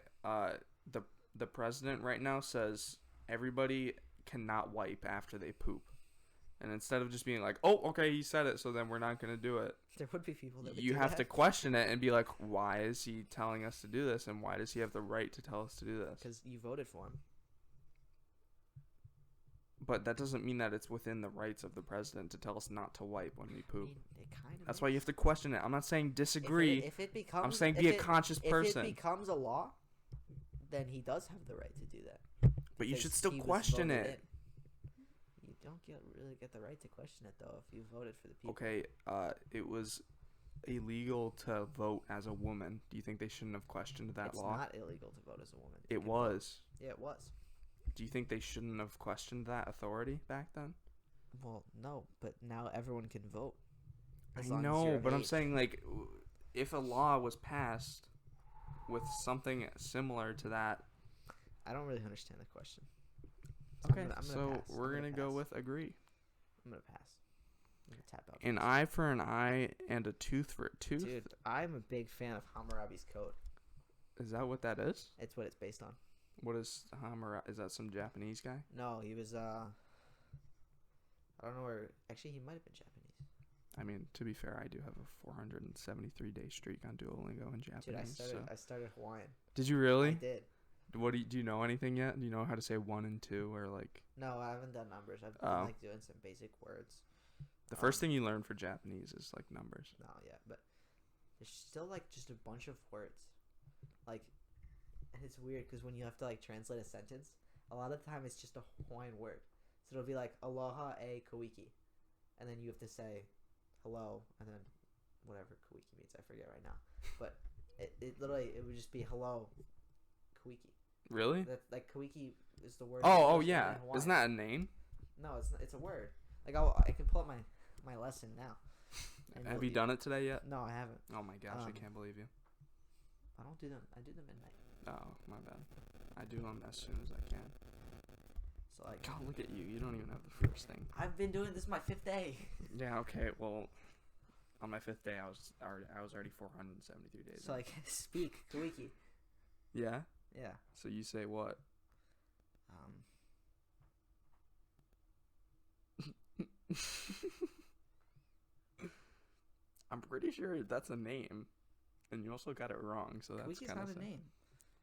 The president right now says everybody cannot wipe after they poop. And instead of just being like, oh, okay, he said it, so then we're not going to do it.
There would be people that would
You have to question it and be like, why is he telling us to do this? And why does he have the right to tell us to do this?
Because you voted for him.
But that doesn't mean that it's within the rights of the president to tell us not to wipe when we poop.
I mean, it kind of
That's why you have to question it. I'm not saying disagree.
If it becomes,
I'm saying be a conscious person.
If it becomes a law, then he does have the right to do that.
But you should still question it.
You don't really get the right to question it, though, if you voted for the people.
Okay, it was illegal to vote as a woman. Do you think they shouldn't have questioned that law?
It's not illegal to vote as a woman.
It was.
Yeah, it was.
Do you think they shouldn't have questioned that authority back then?
Well, no, but now everyone can vote.
I know, but I'm saying, like, if a law was passed with something similar to that.
I don't really understand the question.
Okay, so we're going to go with agree.
I'm going to pass. I'm going to tap out.
An eye for an eye and a tooth for a tooth?
Dude, I'm a big fan of Hammurabi's Code.
Is that what that is?
It's what it's based on.
What is Hammurabi? Is that some Japanese guy?
No, he was, I don't know where. Actually, he might have been Japanese.
I mean, to be fair, I do have a 473-day streak on Duolingo in Japanese.
Dude, I started Hawaiian.
Did you really?
I did.
Do you know anything yet? Do you know how to say 1 and 2 or like?
No, I haven't done numbers. I've been like doing some basic words.
The first thing you learn for Japanese is like numbers.
No, yeah, but there's still like just a bunch of words, like, and it's weird because when you have to like translate a sentence, a lot of the time it's just a Hawaiian word. So it'll be like aloha e kawiki, and then you have to say hello, and then whatever kawiki means, I forget right now. But it literally it would just be hello, kawiki.
Really?
That like kawiki is the word.
Oh yeah. Isn't that a name?
No, it's not, it's a word. Like I can pull up my lesson now.
Have you done it today yet?
No, I haven't.
Oh my gosh, I can't believe you.
I don't do them. I do them at night.
Oh, my bad. I do them as soon as I can.
So like,
God, look at you. You don't even have the first thing.
I've been doing this my 5th day.
Yeah. Okay. Well, on my 5th day, I was already 473 days.
So like, speak kawiki.
Yeah.
Yeah.
So you say what? I'm pretty sure that's a name, and you also got it wrong. So that's kind of
not a name.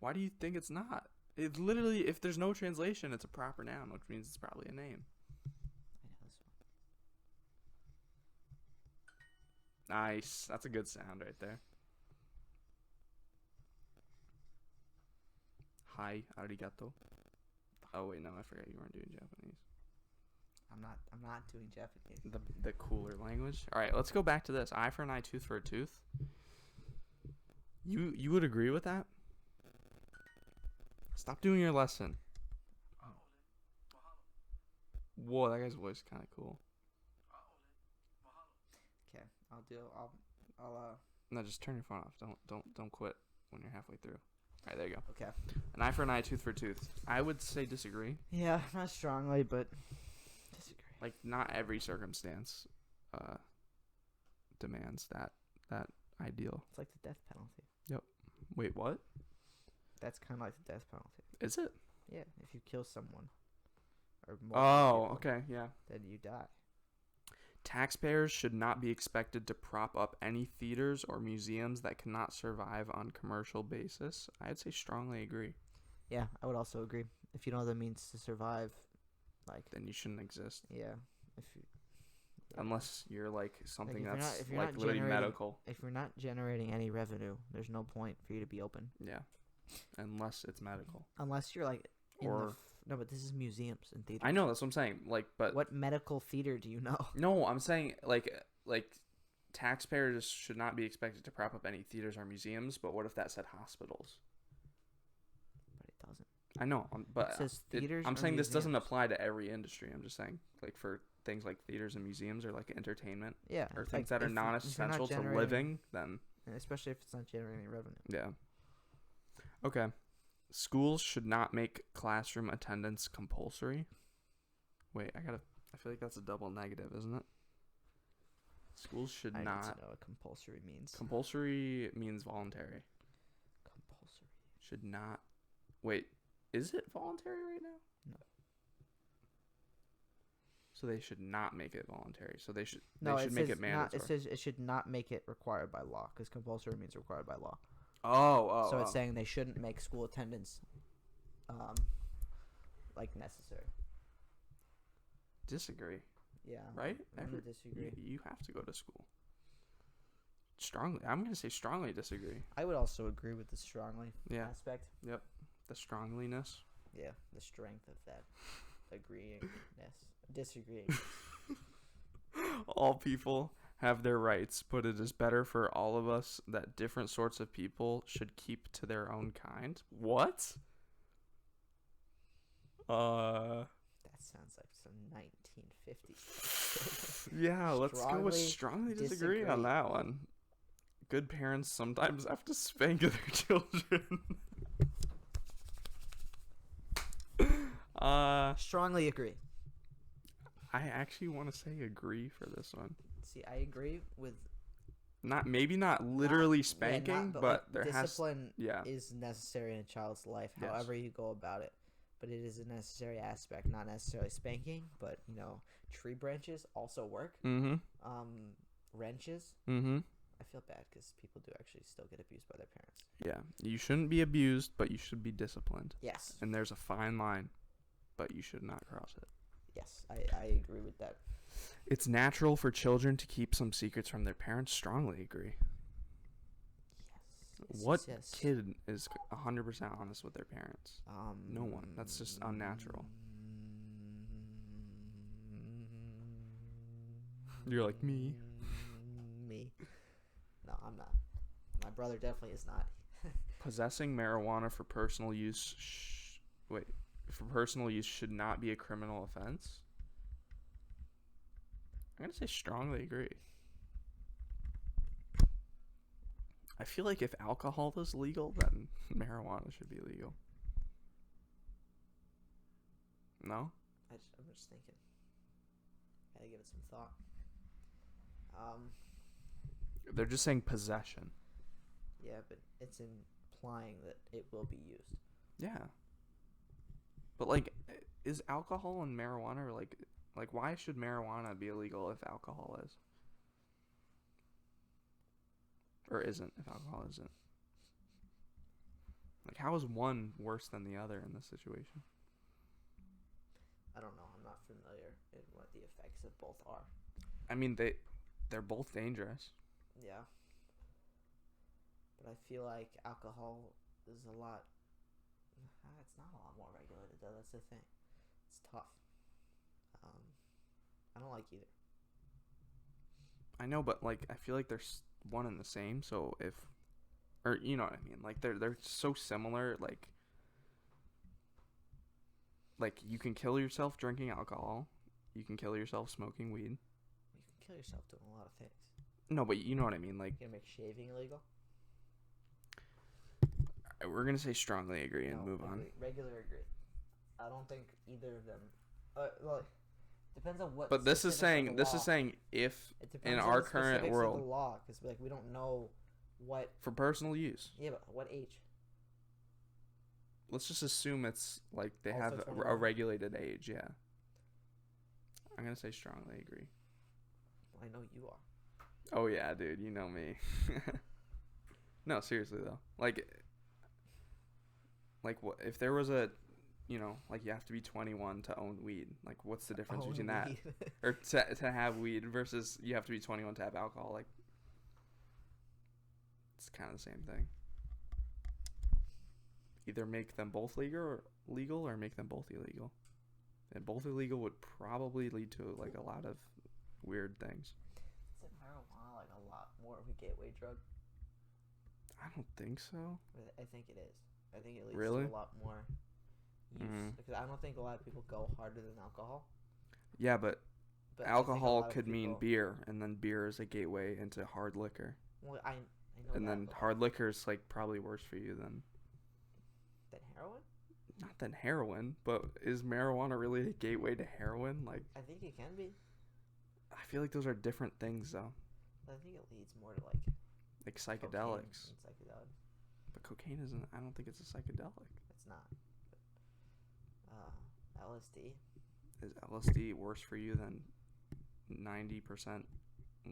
Why do you think it's not? It literally, if there's no translation, it's a proper noun, which means it's probably a name.
I know this one.
Nice. That's a good sound right there. Hi, arigato. Oh wait, no, I forgot you weren't doing Japanese.
I'm not doing Japanese.
The cooler language. All right, let's go back to this. Eye for an eye, tooth for a tooth. You would agree with that? Stop doing your lesson. Oh. Whoa, that guy's voice is kind of cool.
Okay, I'll
No, just turn your phone off. Don't quit when you're halfway through. All right, there you go.
Okay.
An eye for an eye, tooth for a tooth. I would say disagree.
Yeah, not strongly, but disagree.
Like, not every circumstance demands that ideal.
It's like the death penalty.
Yep. Wait, what?
That's kind of like the death penalty.
Is it?
Yeah, if you kill someone or
Oh,
people,
okay, yeah.
then you die.
Taxpayers should not be expected to prop up any theaters or museums that cannot survive on commercial basis. I'd say strongly agree.
Yeah, I would also agree. If you don't have the means to survive, like,
Then you shouldn't exist.
yeah, if you,
Unless you're like something
if you're
that's
not- if you're
like
not
literally
generating-
medical.
if you're not generating any revenue, there's no point for you to be open.
Yeah. Unless it's medical.
Unless you're like
Or
no, but this is museums and theaters.
I know, that's what I'm saying. Like, but
What medical theater do you know?
no, I'm saying like taxpayers should not be expected to prop up any theaters or museums. But what if that said hospitals?
But it doesn't.
I know, but
It says theaters.
I'm
or
saying this doesn't
museums.
apply to every industry. I'm just saying, like, for things like theaters and museums or like entertainment
Yeah,
or
it's
things
like
that are
if you're not
non-essential to
generating-
living, then
especially if it's not generating revenue.
yeah. Okay. Schools should not make classroom attendance compulsory. Wait, I feel like that's a double negative, isn't it? Schools should
I
not.
need to know what compulsory means.
Compulsory means voluntary.
Compulsory.
Should not. Wait, is it voluntary right now?
No.
So they should not make it voluntary. So they should
No,
make
says
it mandatory.
it says it should not make it required by law because compulsory means required by law.
Oh.
So it's saying they shouldn't make school attendance, like necessary.
Disagree.
Yeah.
Right?
I'm gonna disagree.
You have to go to school. Strongly. I'm going to say strongly disagree.
I would also agree with the strongly
Yeah.
aspect.
The strongliness.
Yeah, the strength of that agreeingness, disagreeing.
All people have their rights, but it is better for all of us that different sorts of people should keep to their own kind. What?
That sounds like some 1950s.
Yeah, let's go with
Strongly
strongly disagree on
disagree.
that one. Good parents sometimes have to spank their children.
Strongly agree.
I actually want to say agree for this one.
See, I agree with
Maybe not literally spanking,
but
but
like,
there has
discipline
yeah.
is necessary in a child's life,
Yes.
however you go about it. But it is a necessary aspect, not necessarily spanking, but tree branches also work.
Mm-hmm.
Wrenches.
Mm-hmm.
I feel bad because people do actually still get abused by their parents.
Yeah. You shouldn't be abused, but you should be disciplined.
Yes.
And there's a fine line, but you should not cross it.
Yes, I agree with that.
It's natural for children to keep some secrets from their parents. Strongly agree.
Yes.
What
Yes.
kid is 100% honest with their parents? No one. That's just
Mm.
unnatural. You're like me.
Me. No, I'm not. My brother definitely is not.
Possessing marijuana for personal use should not be a criminal offense. I'm going to say strongly agree. I feel like if alcohol is legal, then marijuana should be legal. No?
I'm just thinking. Gotta give it some thought.
They're just saying possession.
Yeah, but it's implying that it will be used.
Yeah. But, like, is alcohol and marijuana, like why should marijuana be illegal if alcohol is? Or isn't, if alcohol isn't? Like, how is one worse than the other in this situation?
I don't know. I'm not familiar in what the effects of both are.
I mean, they're both dangerous.
Yeah. But I feel like alcohol is a lot... It's not a lot more regulated, though. That's the thing. It's tough. I don't like either.
I know, but, like, I feel like there's one and the same, so if... Or, you know what I mean? Like, they're so similar, like, you can kill yourself drinking alcohol. You can kill yourself smoking weed.
You can kill yourself doing a lot of things.
No, but you know what I mean, like...
You're gonna make shaving illegal?
We're going to say strongly agree and
No,
move on.
Regular agree. I don't think either of them... well, depends on what...
But this is
specifics of the law.
saying if
It depends
in
on
our
the
current
specifics
world...
of the law, because we don't know what...
For personal use.
Yeah, but what age?
Let's just assume it's like they
Also
have a
21.
regulated age, yeah. I'm going to say strongly agree.
I know you are.
Oh yeah, dude, you know me. No, seriously though. Like what if there was a, like you have to be 21 to own weed. Like what's the difference between that or to have weed versus you have to be 21 to have alcohol? Like it's kind of the same thing. Either make them both legal or make them both illegal. And both illegal would probably lead to like a lot of weird things.
Isn't marijuana like a lot more of a gateway drug?
I don't think so.
I think it is. I think it leads
Really?
to a lot more use because I don't think a lot of people go harder than alcohol.
Yeah, but
I think a
alcohol
lot of
could mean
people-
beer, and then beer is a gateway into hard liquor.
Well, I know
And
that,
then
but
hard liquor is like probably worse for you than
heroin.
not than heroin, but is marijuana really a gateway to heroin? Like
I think it can be.
I feel like those are different things though.
But I think it leads more to like
Psychedelics.
cocaine and psychedelics.
But cocaine isn't. I don't think it's a psychedelic.
It's not. LSD.
Is LSD worse for you than 90%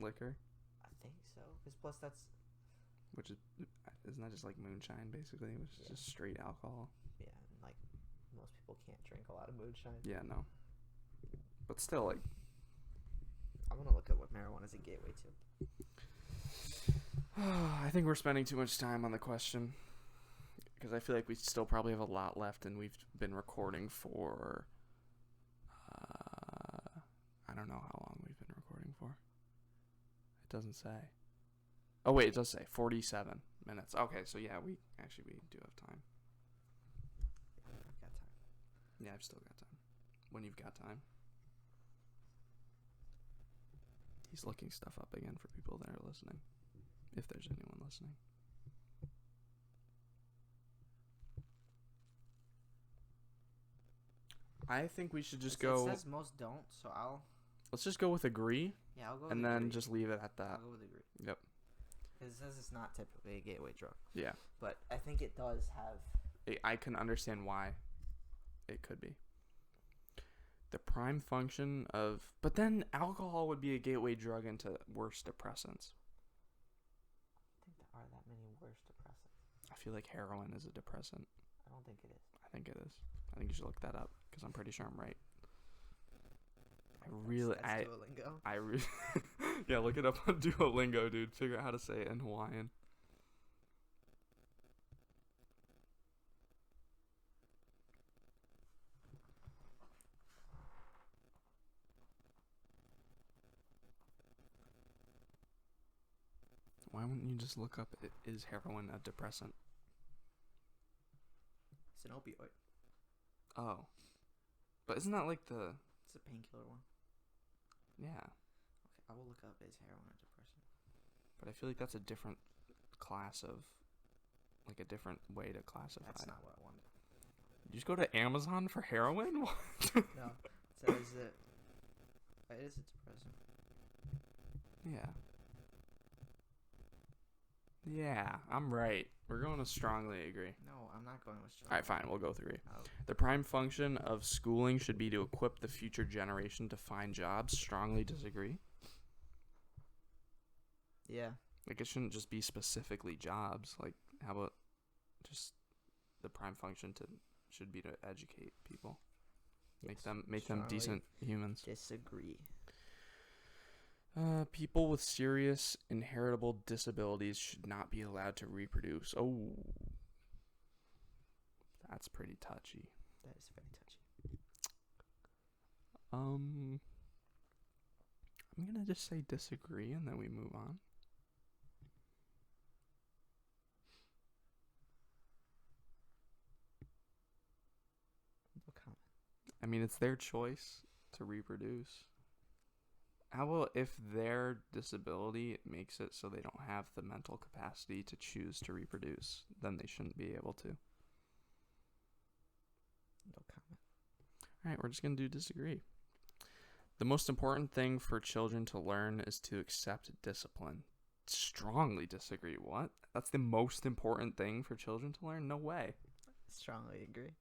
liquor?
I think so. Because plus that's
Which isn't that just like moonshine basically, which is just straight alcohol?
and like most people can't drink a lot of moonshine.
Yeah, no. But still, like
I'm gonna look at what marijuana is a gateway to.
I think we're spending too much time on the question because I feel like we still probably have a lot left, and we've been recording for I don't know how long we've been recording for. It doesn't say. Oh wait, it does say 47 minutes. Okay, so yeah, we do have time.
I've got time.
Yeah, I've still got time. When you've got time. He's looking stuff up again for people that are listening. If there's anyone listening. I think we should just go.
It says most don't, so
Let's just go with agree,
I'll go.
and
with
then
agree.
just leave it at that.
I'll go with agree.
Yep.
Because it says it's not typically a gateway drug,
Yeah.
but I think it does have.
I can understand why it could be. The prime function of, but then alcohol would be a gateway drug into worse depressants.
I think there are that many worse depressants.
I feel like heroin is a depressant.
I don't think it is.
I think it is. I think you should look that up because I'm pretty sure I'm right.
That's Duolingo.
Yeah, look it up on Duolingo, dude. Figure out how to say it in Hawaiian. Why wouldn't you just look up, is heroin a depressant?
It's an opioid.
Oh. But isn't that like the...
It's a painkiller one.
Yeah.
Okay, I will look up is heroin a depressant.
But I feel like that's a different class of... Like a different way to classify.
That's not what I wanted.
You just go to Amazon for heroin? What?
No. It says it is a depressant.
Yeah. Yeah, I'm right. We're going to strongly agree.
No, I'm not going with strong.
All right, fine. We'll go with agree.
Oh.
The prime function of schooling should be to equip the future generation to find jobs. Strongly disagree.
Yeah.
Like, it shouldn't just be specifically jobs. Like, how about just the prime function should be to educate people. Make them
Strongly
decent humans.
Disagree.
People with serious inheritable disabilities should not be allowed to reproduce. Oh, that's pretty touchy.
That is very touchy.
I'm gonna just say disagree, and then we move on.
No comment.
I mean, it's their choice to reproduce. How about if their disability makes it so they don't have the mental capacity to choose to reproduce, then they shouldn't be able to.
No comment.
All right, we're just going to do disagree. The most important thing for children to learn is to accept discipline. Strongly disagree. What? That's the most important thing for children to learn? No way.
Strongly agree.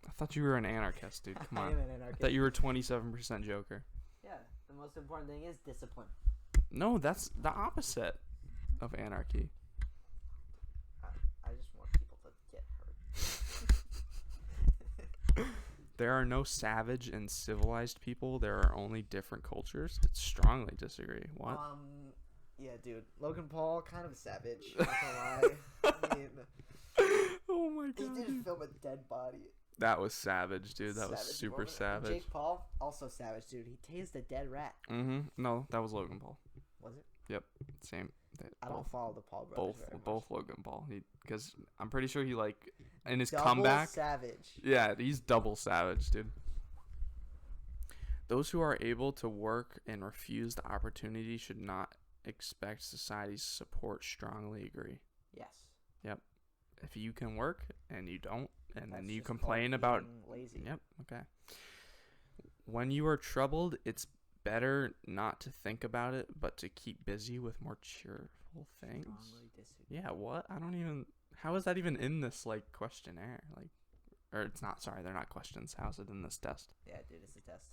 I thought you were an anarchist, dude. Come
I
on.
am an
I
anarchist.
thought you were 27% Joker.
Yeah. The most important thing is discipline.
No, that's the opposite of anarchy.
I just want people to get hurt.
There are no savage and civilized people. There are only different cultures. Strongly disagree. What?
Yeah, dude. Logan Paul, kind of a savage. Not gonna lie. I mean,
oh my god.
he did film a dead body.
That was savage, dude. That was
Savage
super
moment.
savage.
Jake Paul, also savage, dude. He tased a dead rat.
No, that was Logan Paul.
Was it?
Yep. Same.
I don't follow the Paul brothers very much.
Both Logan Paul. Because I'm pretty sure he in his
double
comeback.
Savage.
Yeah, he's double savage, dude. Those who are able to work and refuse the opportunity should not expect society's support. Strongly agree.
Yes.
Yep. If you can work and you don't, and
That's
then you
just
complain
called
about.
being lazy.
Yep. Okay. When you are troubled, it's better not to think about it, but to keep busy with more cheerful things.
Strongly disagree.
Yeah. What? I don't even. How is that even in this questionnaire? Or it's not. Sorry, they're not questions. How's it in this test?
Yeah, dude, it's a test.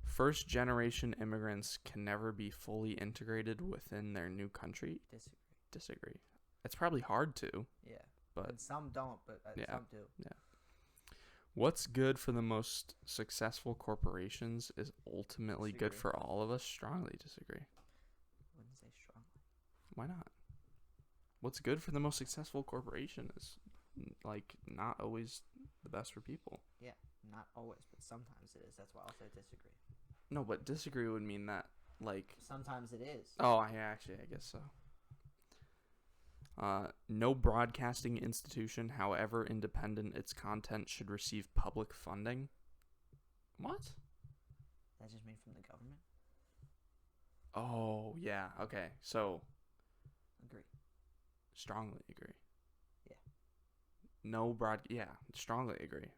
First generation immigrants can never be fully integrated within their new country. Disagree. It's probably hard to.
Yeah.
But
and some don't, but some do.
Yeah. What's good for the most successful corporations is ultimately good for all of us. Strongly disagree.
Wouldn't say strongly.
Why not? What's good for the most successful corporation is not always the best for people. Yeah,
not always, but sometimes it is. That's why I'll say disagree.
No, but disagree would mean that
sometimes it is.
Oh, yeah, actually, I guess so. No broadcasting institution, however independent its content, should receive public funding. What?
That just mean from the government?
Oh, yeah. Okay. So.
Agree.
Strongly agree.
Yeah.
No yeah, strongly agree.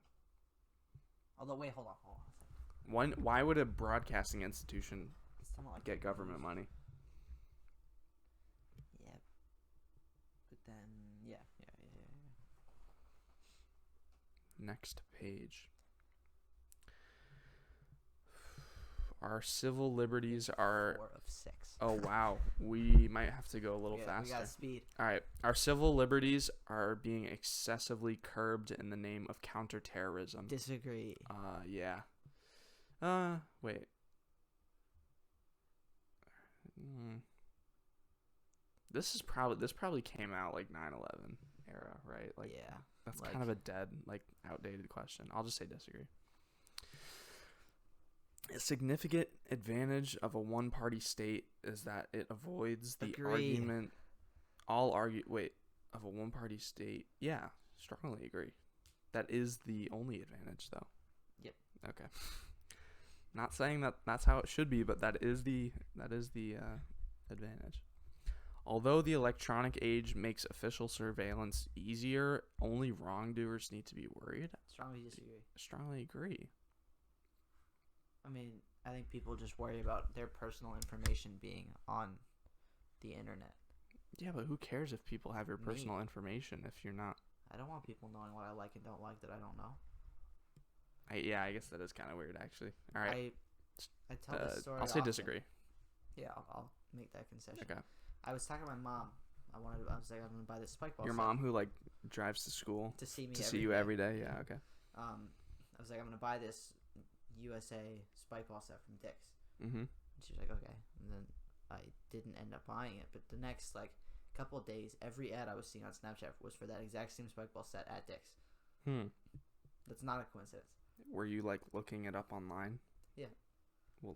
Although, wait, hold on.
Why would a broadcasting institution get government money?
Yeah. But then, yeah.
Next page. Our civil liberties are
4 of 6.
Oh wow, we might have to go a little faster.
We got speed.
All right, our civil liberties are being excessively curbed in the name of counterterrorism.
Disagree.
Yeah. Wait. This probably came out 9/11 era, right?
Yeah.
That's kind of a dead, outdated question. I'll just say disagree. A significant advantage of a one-party state is that it avoids the argument. Of a one-party state. Yeah, strongly agree. That is the only advantage, though.
Yep.
Okay. Not saying that that's how it should be, but that is the advantage. Although the electronic age makes official surveillance easier, only wrongdoers need to be worried.
Strongly disagree.
Strongly agree.
I mean, I think people just worry about their personal information being on the internet.
Yeah, but who cares if people have your personal information if you're not?
I don't want people knowing what I like and don't like that I don't know.
I guess that is kind of weird, actually. All right.
I tell this story
I'll say
often.
disagree.
Yeah, I'll make that concession.
Okay.
I was talking to my mom. I was like, I'm gonna buy this spike ball.
Your mom who drives to school
to see me
to see you every day. Yeah. Okay.
I was like, I'm gonna buy this USA spike ball set from Dick's.
Mm-hmm.
And she was like, okay. And then I didn't end up buying it. But the next couple of days, every ad I was seeing on Snapchat was for that exact same spike ball set at Dick's. That's not a coincidence.
Were you looking it up online?
Yeah.
Well,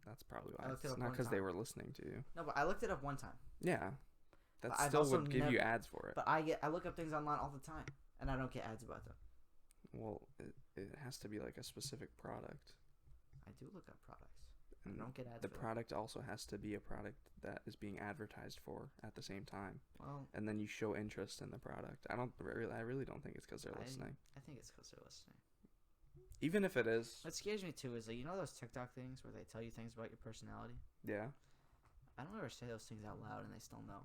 that's probably why.
It's
not because they were listening to you.
No, but I looked it up one time.
Yeah. That still would give you ads for it.
But I look up things online all the time, and I don't get ads about them.
Well, it has to be a specific product.
I do look up products.
And
I don't get ads.
The product also has to be a product that is being advertised for at the same time.
Well,
and then you show interest in the product. I really don't think it's because they're listening.
I think it's because they're listening.
Even if it is.
What scares me too is those TikTok things where they tell you things about your personality.
Yeah.
I don't ever say those things out loud, and they still know.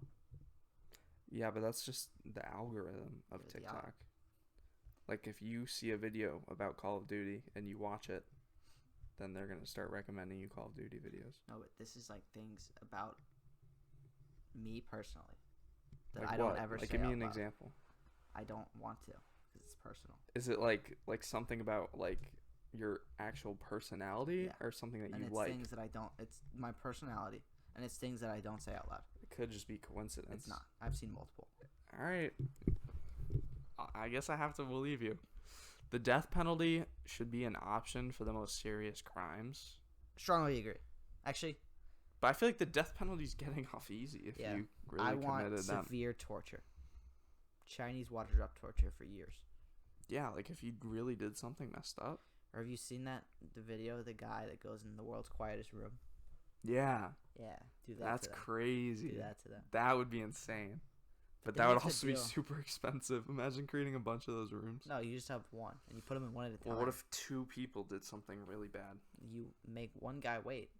Yeah, but that's just the algorithm of TikTok. If you see a video about Call of Duty and you watch it, then they're gonna start recommending you Call of Duty videos.
No, but this is like things about me personally that
Like
I don't
what?
ever
Like,
say
give me
out
an
loud.
example.
I don't want to because it's personal.
Is it like something about like your actual personality
Yeah.
or something that
And
you
it's
like?
things that I don't. It's my personality, and it's things that I don't say out loud.
It could just be coincidence.
It's not. I've seen multiple.
All right. I guess I have to believe you. The death penalty should be an option for the most serious crimes.
Strongly agree. Actually,
But I feel like the death penalty's getting off easy if
Yeah.
you really
I
committed
want
them.
severe torture. Chinese water drop torture for years.
Yeah, like if you really did something messed up.
Or have you seen the video of the guy that goes in the world's quietest room?
Yeah,
Yeah, do that.
that's
to them.
crazy.
Do that to them.
That would be insane. But
then
that would
what's the
also be
deal?
super expensive. Imagine creating a bunch of those rooms.
No, you just have one, and you put them in one at a time.
Well, what if 2 people did something really bad?
You make one guy wait,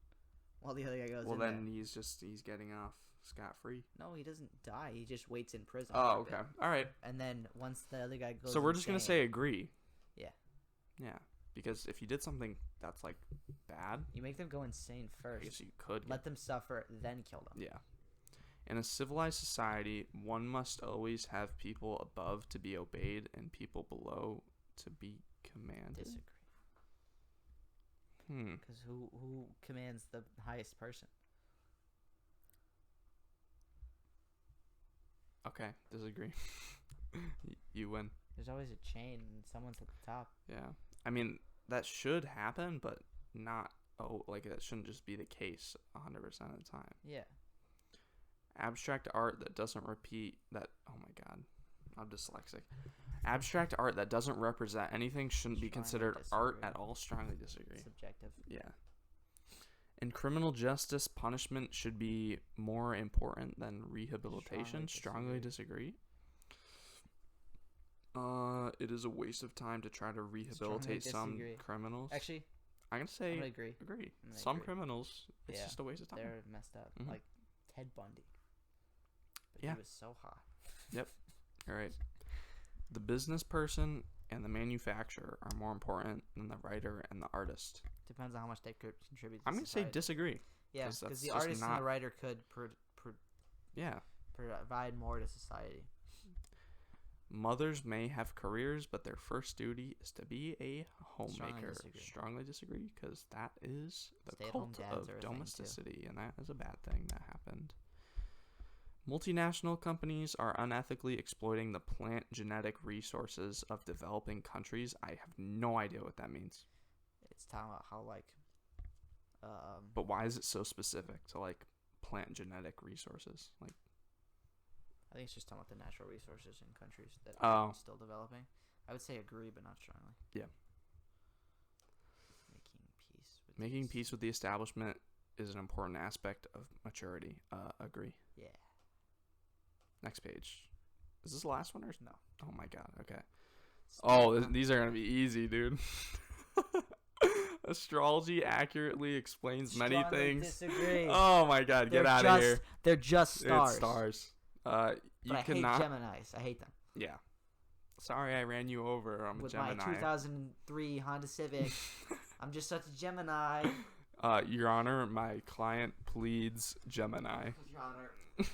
while the other guy goes
Well,
in
then
there.
he's getting off scot-free.
No, he doesn't die. He just waits in prison.
Oh,
for a
okay.
bit.
All right.
And then once the other guy goes,
So we're just going to
insane,
say agree.
Yeah.
Yeah. Because if you did something that's like bad,
you make them go insane
I
first.
guess you could.
Let them suffer, then kill them.
Yeah. In a civilized society, one must always have people above to be obeyed and people below to be commanded.
Disagree. Because who commands the highest person?
Okay, disagree. You win.
There's always a chain, and someone's at the top.
Yeah. I mean, that should happen, but not, like that shouldn't just be the case 100% of the time.
Yeah.
Abstract art that doesn't repeat that. Oh my god, I'm dyslexic. Abstract art that doesn't represent anything shouldn't be
Strongly
considered art
disagree.
at all. Strongly disagree.
Subjective.
Yeah. In criminal justice, punishment should be more important than rehabilitation. Strongly disagree. It is a waste of time to try to rehabilitate some
disagree.
criminals.
Actually,
I'm gonna say
I'm gonna agree.
agree.
I'm gonna
Some
agree.
criminals, it's
Yeah,
just a waste of time.
They're messed up.
Mhm.
Like Ted Bundy. But
Yeah.
he was so hot.
All right. The business person and the manufacturer are more important than the writer and the artist.
Depends on how much they could contribute to
I'm gonna say
society.
disagree.
Yeah,
'cause
because
that's
the
just
artist and
not-
the writer could
Yeah.
provide more to society.
Mothers may have careers, but their first duty is to be a homemaker.
disagree.
Strongly disagree, because that is the
Stay-at-home
cult
dads
of
are a thing, too.
domesticity, and that is a bad thing that happened. Multinational companies are unethically exploiting the plant genetic resources of developing countries. I have no idea what that means.
It's talking about how
But why is it so specific to like plant genetic resources? Like,
I think it's just talking about the natural resources in countries that
Oh.
are still developing. I would say agree, but not strongly.
Yeah.
Making
making peace with the establishment is an important aspect of maturity. Agree.
Yeah.
Next page. Is this the last one or
No.
Oh my god. Okay.
Stop.
Oh, these are gonna be easy, dude. Astrology accurately explains many
Strongly
things.
disagree.
Oh my god, get out of here.
They're just stars.
It's stars. You
But I
cannot.
hate Geminis. I hate them.
Yeah. Sorry, I ran you over. I'm
With
a Gemini.
my 2003 Honda Civic, I'm just such a Gemini.
Your Honor, my client pleads Gemini.
Your Honor,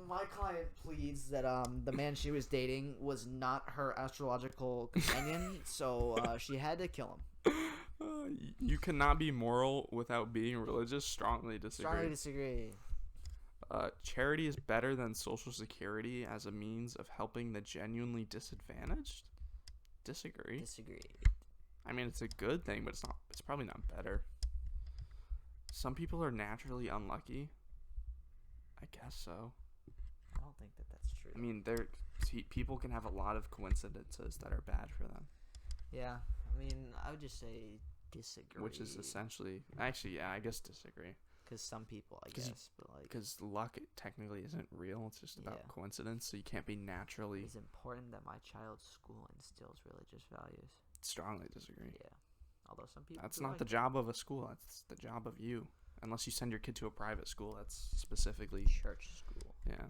my client pleads that the man she was dating was not her astrological companion, so she had to kill him.
You cannot be moral without being religious. Strongly disagree.
Strongly disagree.
Charity is better than Social Security as a means of helping the genuinely disadvantaged. Disagree.
Disagree.
I mean, it's a good thing, but it's probably not better. Some people are naturally unlucky. I guess so.
I don't think that's true.
I mean, people can have a lot of coincidences that are bad for them,
yeah. I mean, I would just say disagree.
which is essentially, actually, yeah, I guess disagree.
Because some people, I
'Cause you-
guess, but like,
Because luck technically isn't real; it's just about
Yeah.
coincidence. So you can't be naturally.
it's important that my child's school instills religious values.
Strongly disagree.
Yeah. Although some people.
That's
do
not
like
the
that.
job of a school. That's the job of you. Unless you send your kid to a private school, that's specifically.
Church school.
Yeah.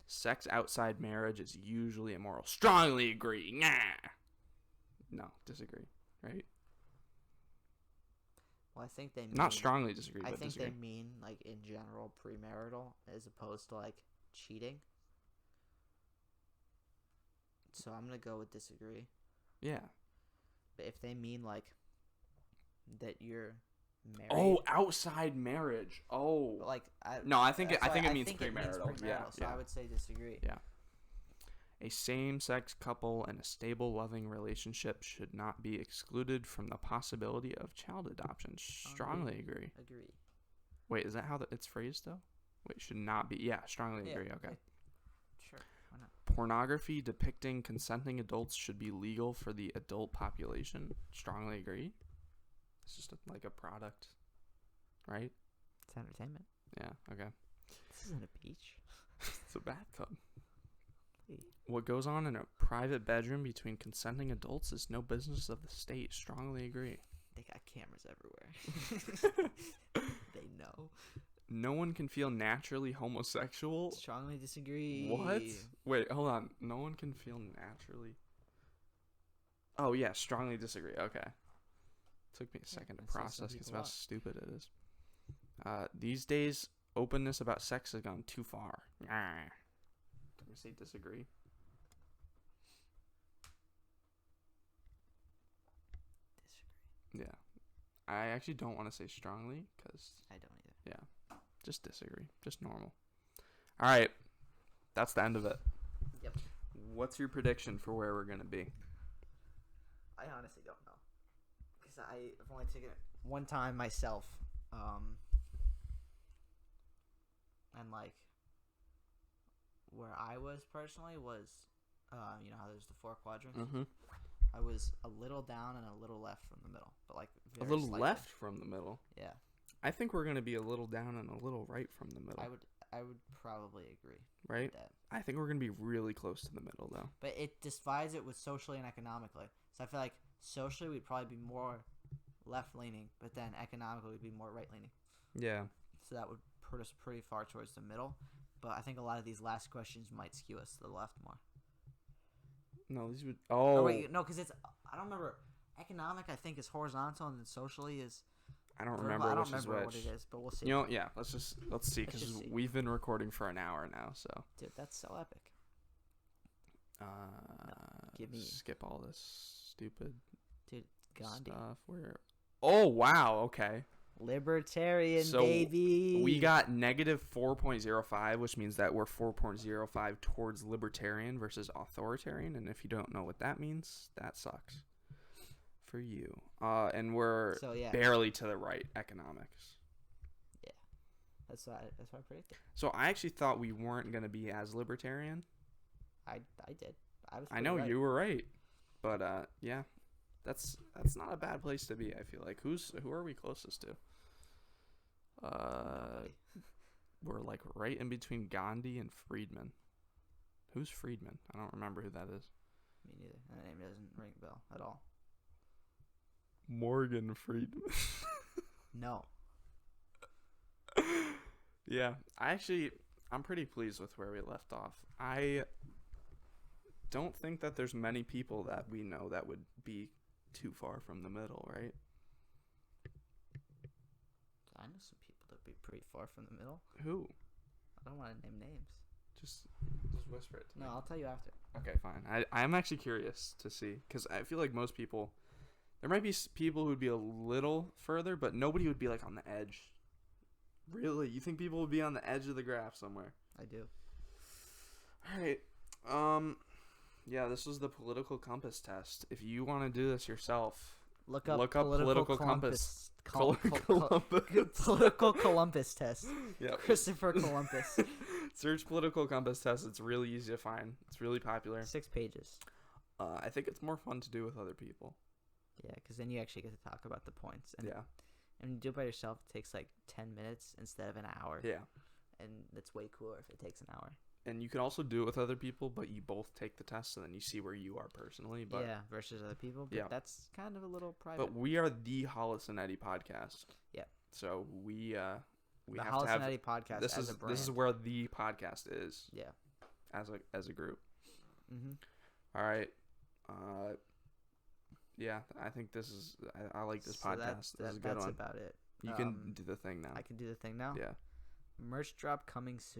Sex outside marriage is usually immoral. Strongly agree. Nah. No, disagree. Right?
Well, I think they mean,
Not strongly disagree,
I
but
think
disagree.
they mean like in general premarital as opposed to like cheating. So I'm gonna go with disagree.
Yeah.
But if they mean like that you're married.
Oh, outside marriage. Oh.
But like
no, I think it means
It
premarital.
means premarital,
Yeah.
so I would say disagree.
Yeah. A same-sex couple in a stable, loving relationship should not be excluded from the possibility of child adoption. Strongly agree.
Agree.
Wait, is that how it's phrased, though? Wait, should not be. Yeah, strongly agree. Okay.
Sure. Why not?
Pornography depicting consenting adults should be legal for the adult population. Strongly agree. It's just like a product, right?
It's entertainment.
Yeah, okay.
This isn't a beach.
It's a bathtub.
Hey.
What goes on in a private bedroom between consenting adults is no business of the state. Strongly agree.
They got cameras everywhere. They know.
No one can feel naturally homosexual.
Strongly disagree.
What? Wait, hold on. No one can feel naturally. Oh, yeah, strongly disagree. Okay. Took me a second to process because how stupid it is. These days, openness about sex has gone too far. Can we say disagree?
Disagree.
Yeah. I actually don't want to say strongly because...
I don't either.
Yeah. Just disagree. Just normal. All right. That's the end of it.
Yep.
What's your prediction for where we're going to be?
I honestly don't know. Because I've only taken it one time myself. And like... Where I was personally was... you know how there's the 4 quadrants?
Mm-hmm.
I was a little down and a little left from the middle. But like
A
very
little
slightly.
left from the middle?
Yeah.
I think we're going to be a little down and a little right from the middle.
I would probably agree
Right?
with that.
I think we're going to be really close to the middle, though.
But it divides it with socially and economically. So I feel like socially we'd probably be more left-leaning, but then economically we'd be more right-leaning.
Yeah.
So that would put us pretty far towards the middle. But I think a lot of these last questions might skew us to the left more.
No, these would... Oh.
Wait, no, because it's... I don't remember. Economic, I think, is horizontal, and then socially is...
I don't
vertical.
remember
I don't
which is
remember
which.
what it is, but we'll see.
You know, yeah, let's see,
Let's
because
just see.
we've been recording for an hour now, so...
Dude, that's so epic. Give me...
Skip all this stupid
Dude, Gandhi.
stuff. Oh, wow, okay.
Libertarian,
So
baby.
we got negative 4.05, which means that we're 4.05 towards libertarian versus authoritarian. And if you don't know what that means, that sucks for you. And we're barely to the right economics.
Yeah, that's what I predicted.
So I actually thought we weren't going to be as libertarian.
I did.
I know
right.
you were right, but yeah, that's not a bad place to be. I feel like who are we closest to? We're like right in between Gandhi and Friedman. Who's Friedman? I don't remember who that is.
Me neither. That name doesn't ring a bell at all.
Morgan Friedman.
No.
Yeah, I'm pretty pleased with where we left off. I don't think that there's many people that we know that would be too far from the middle, right?
I know some people that would be pretty far from the middle.
Who?
I don't want to name names.
Just whisper it to me.
No, I'll tell you after.
Okay, fine. I'm actually curious to see, because I feel like most people, there might be people who would be a little further, but nobody would be like on the edge. Really? You think people would be on the edge of the graph somewhere?
I do.
All right. Yeah, this was the political compass test. If you want to do this yourself,
Look up
political compass.
Political Columbus test.
Yeah.
Christopher Columbus.
Search political compass test. It's really easy to find. It's really popular.
6 pages.
I think it's more fun to do with other people.
Yeah, because then you actually get to talk about the points. And
yeah.
And when you do it by yourself, it takes like 10 minutes instead of an hour.
Yeah.
And it's way cooler if it takes an hour.
And you can also do it with other people, but you both take the test, and then you see where you are personally. But
yeah, versus other people. But
yeah.
That's kind of a little private.
But we are the Hollis and Eddy podcast.
Yeah.
So we
the
have
Hollis
to have...
and Eddy podcast
this
as
is
a brand.
This is where the podcast is.
Yeah.
As a group.
Mm-hmm.
All right. Yeah, I think this is. I like this
So
podcast. This is a good
that's
one.
about it.
You can do the thing now.
I can do the thing now.
Yeah.
Merch drop coming soon.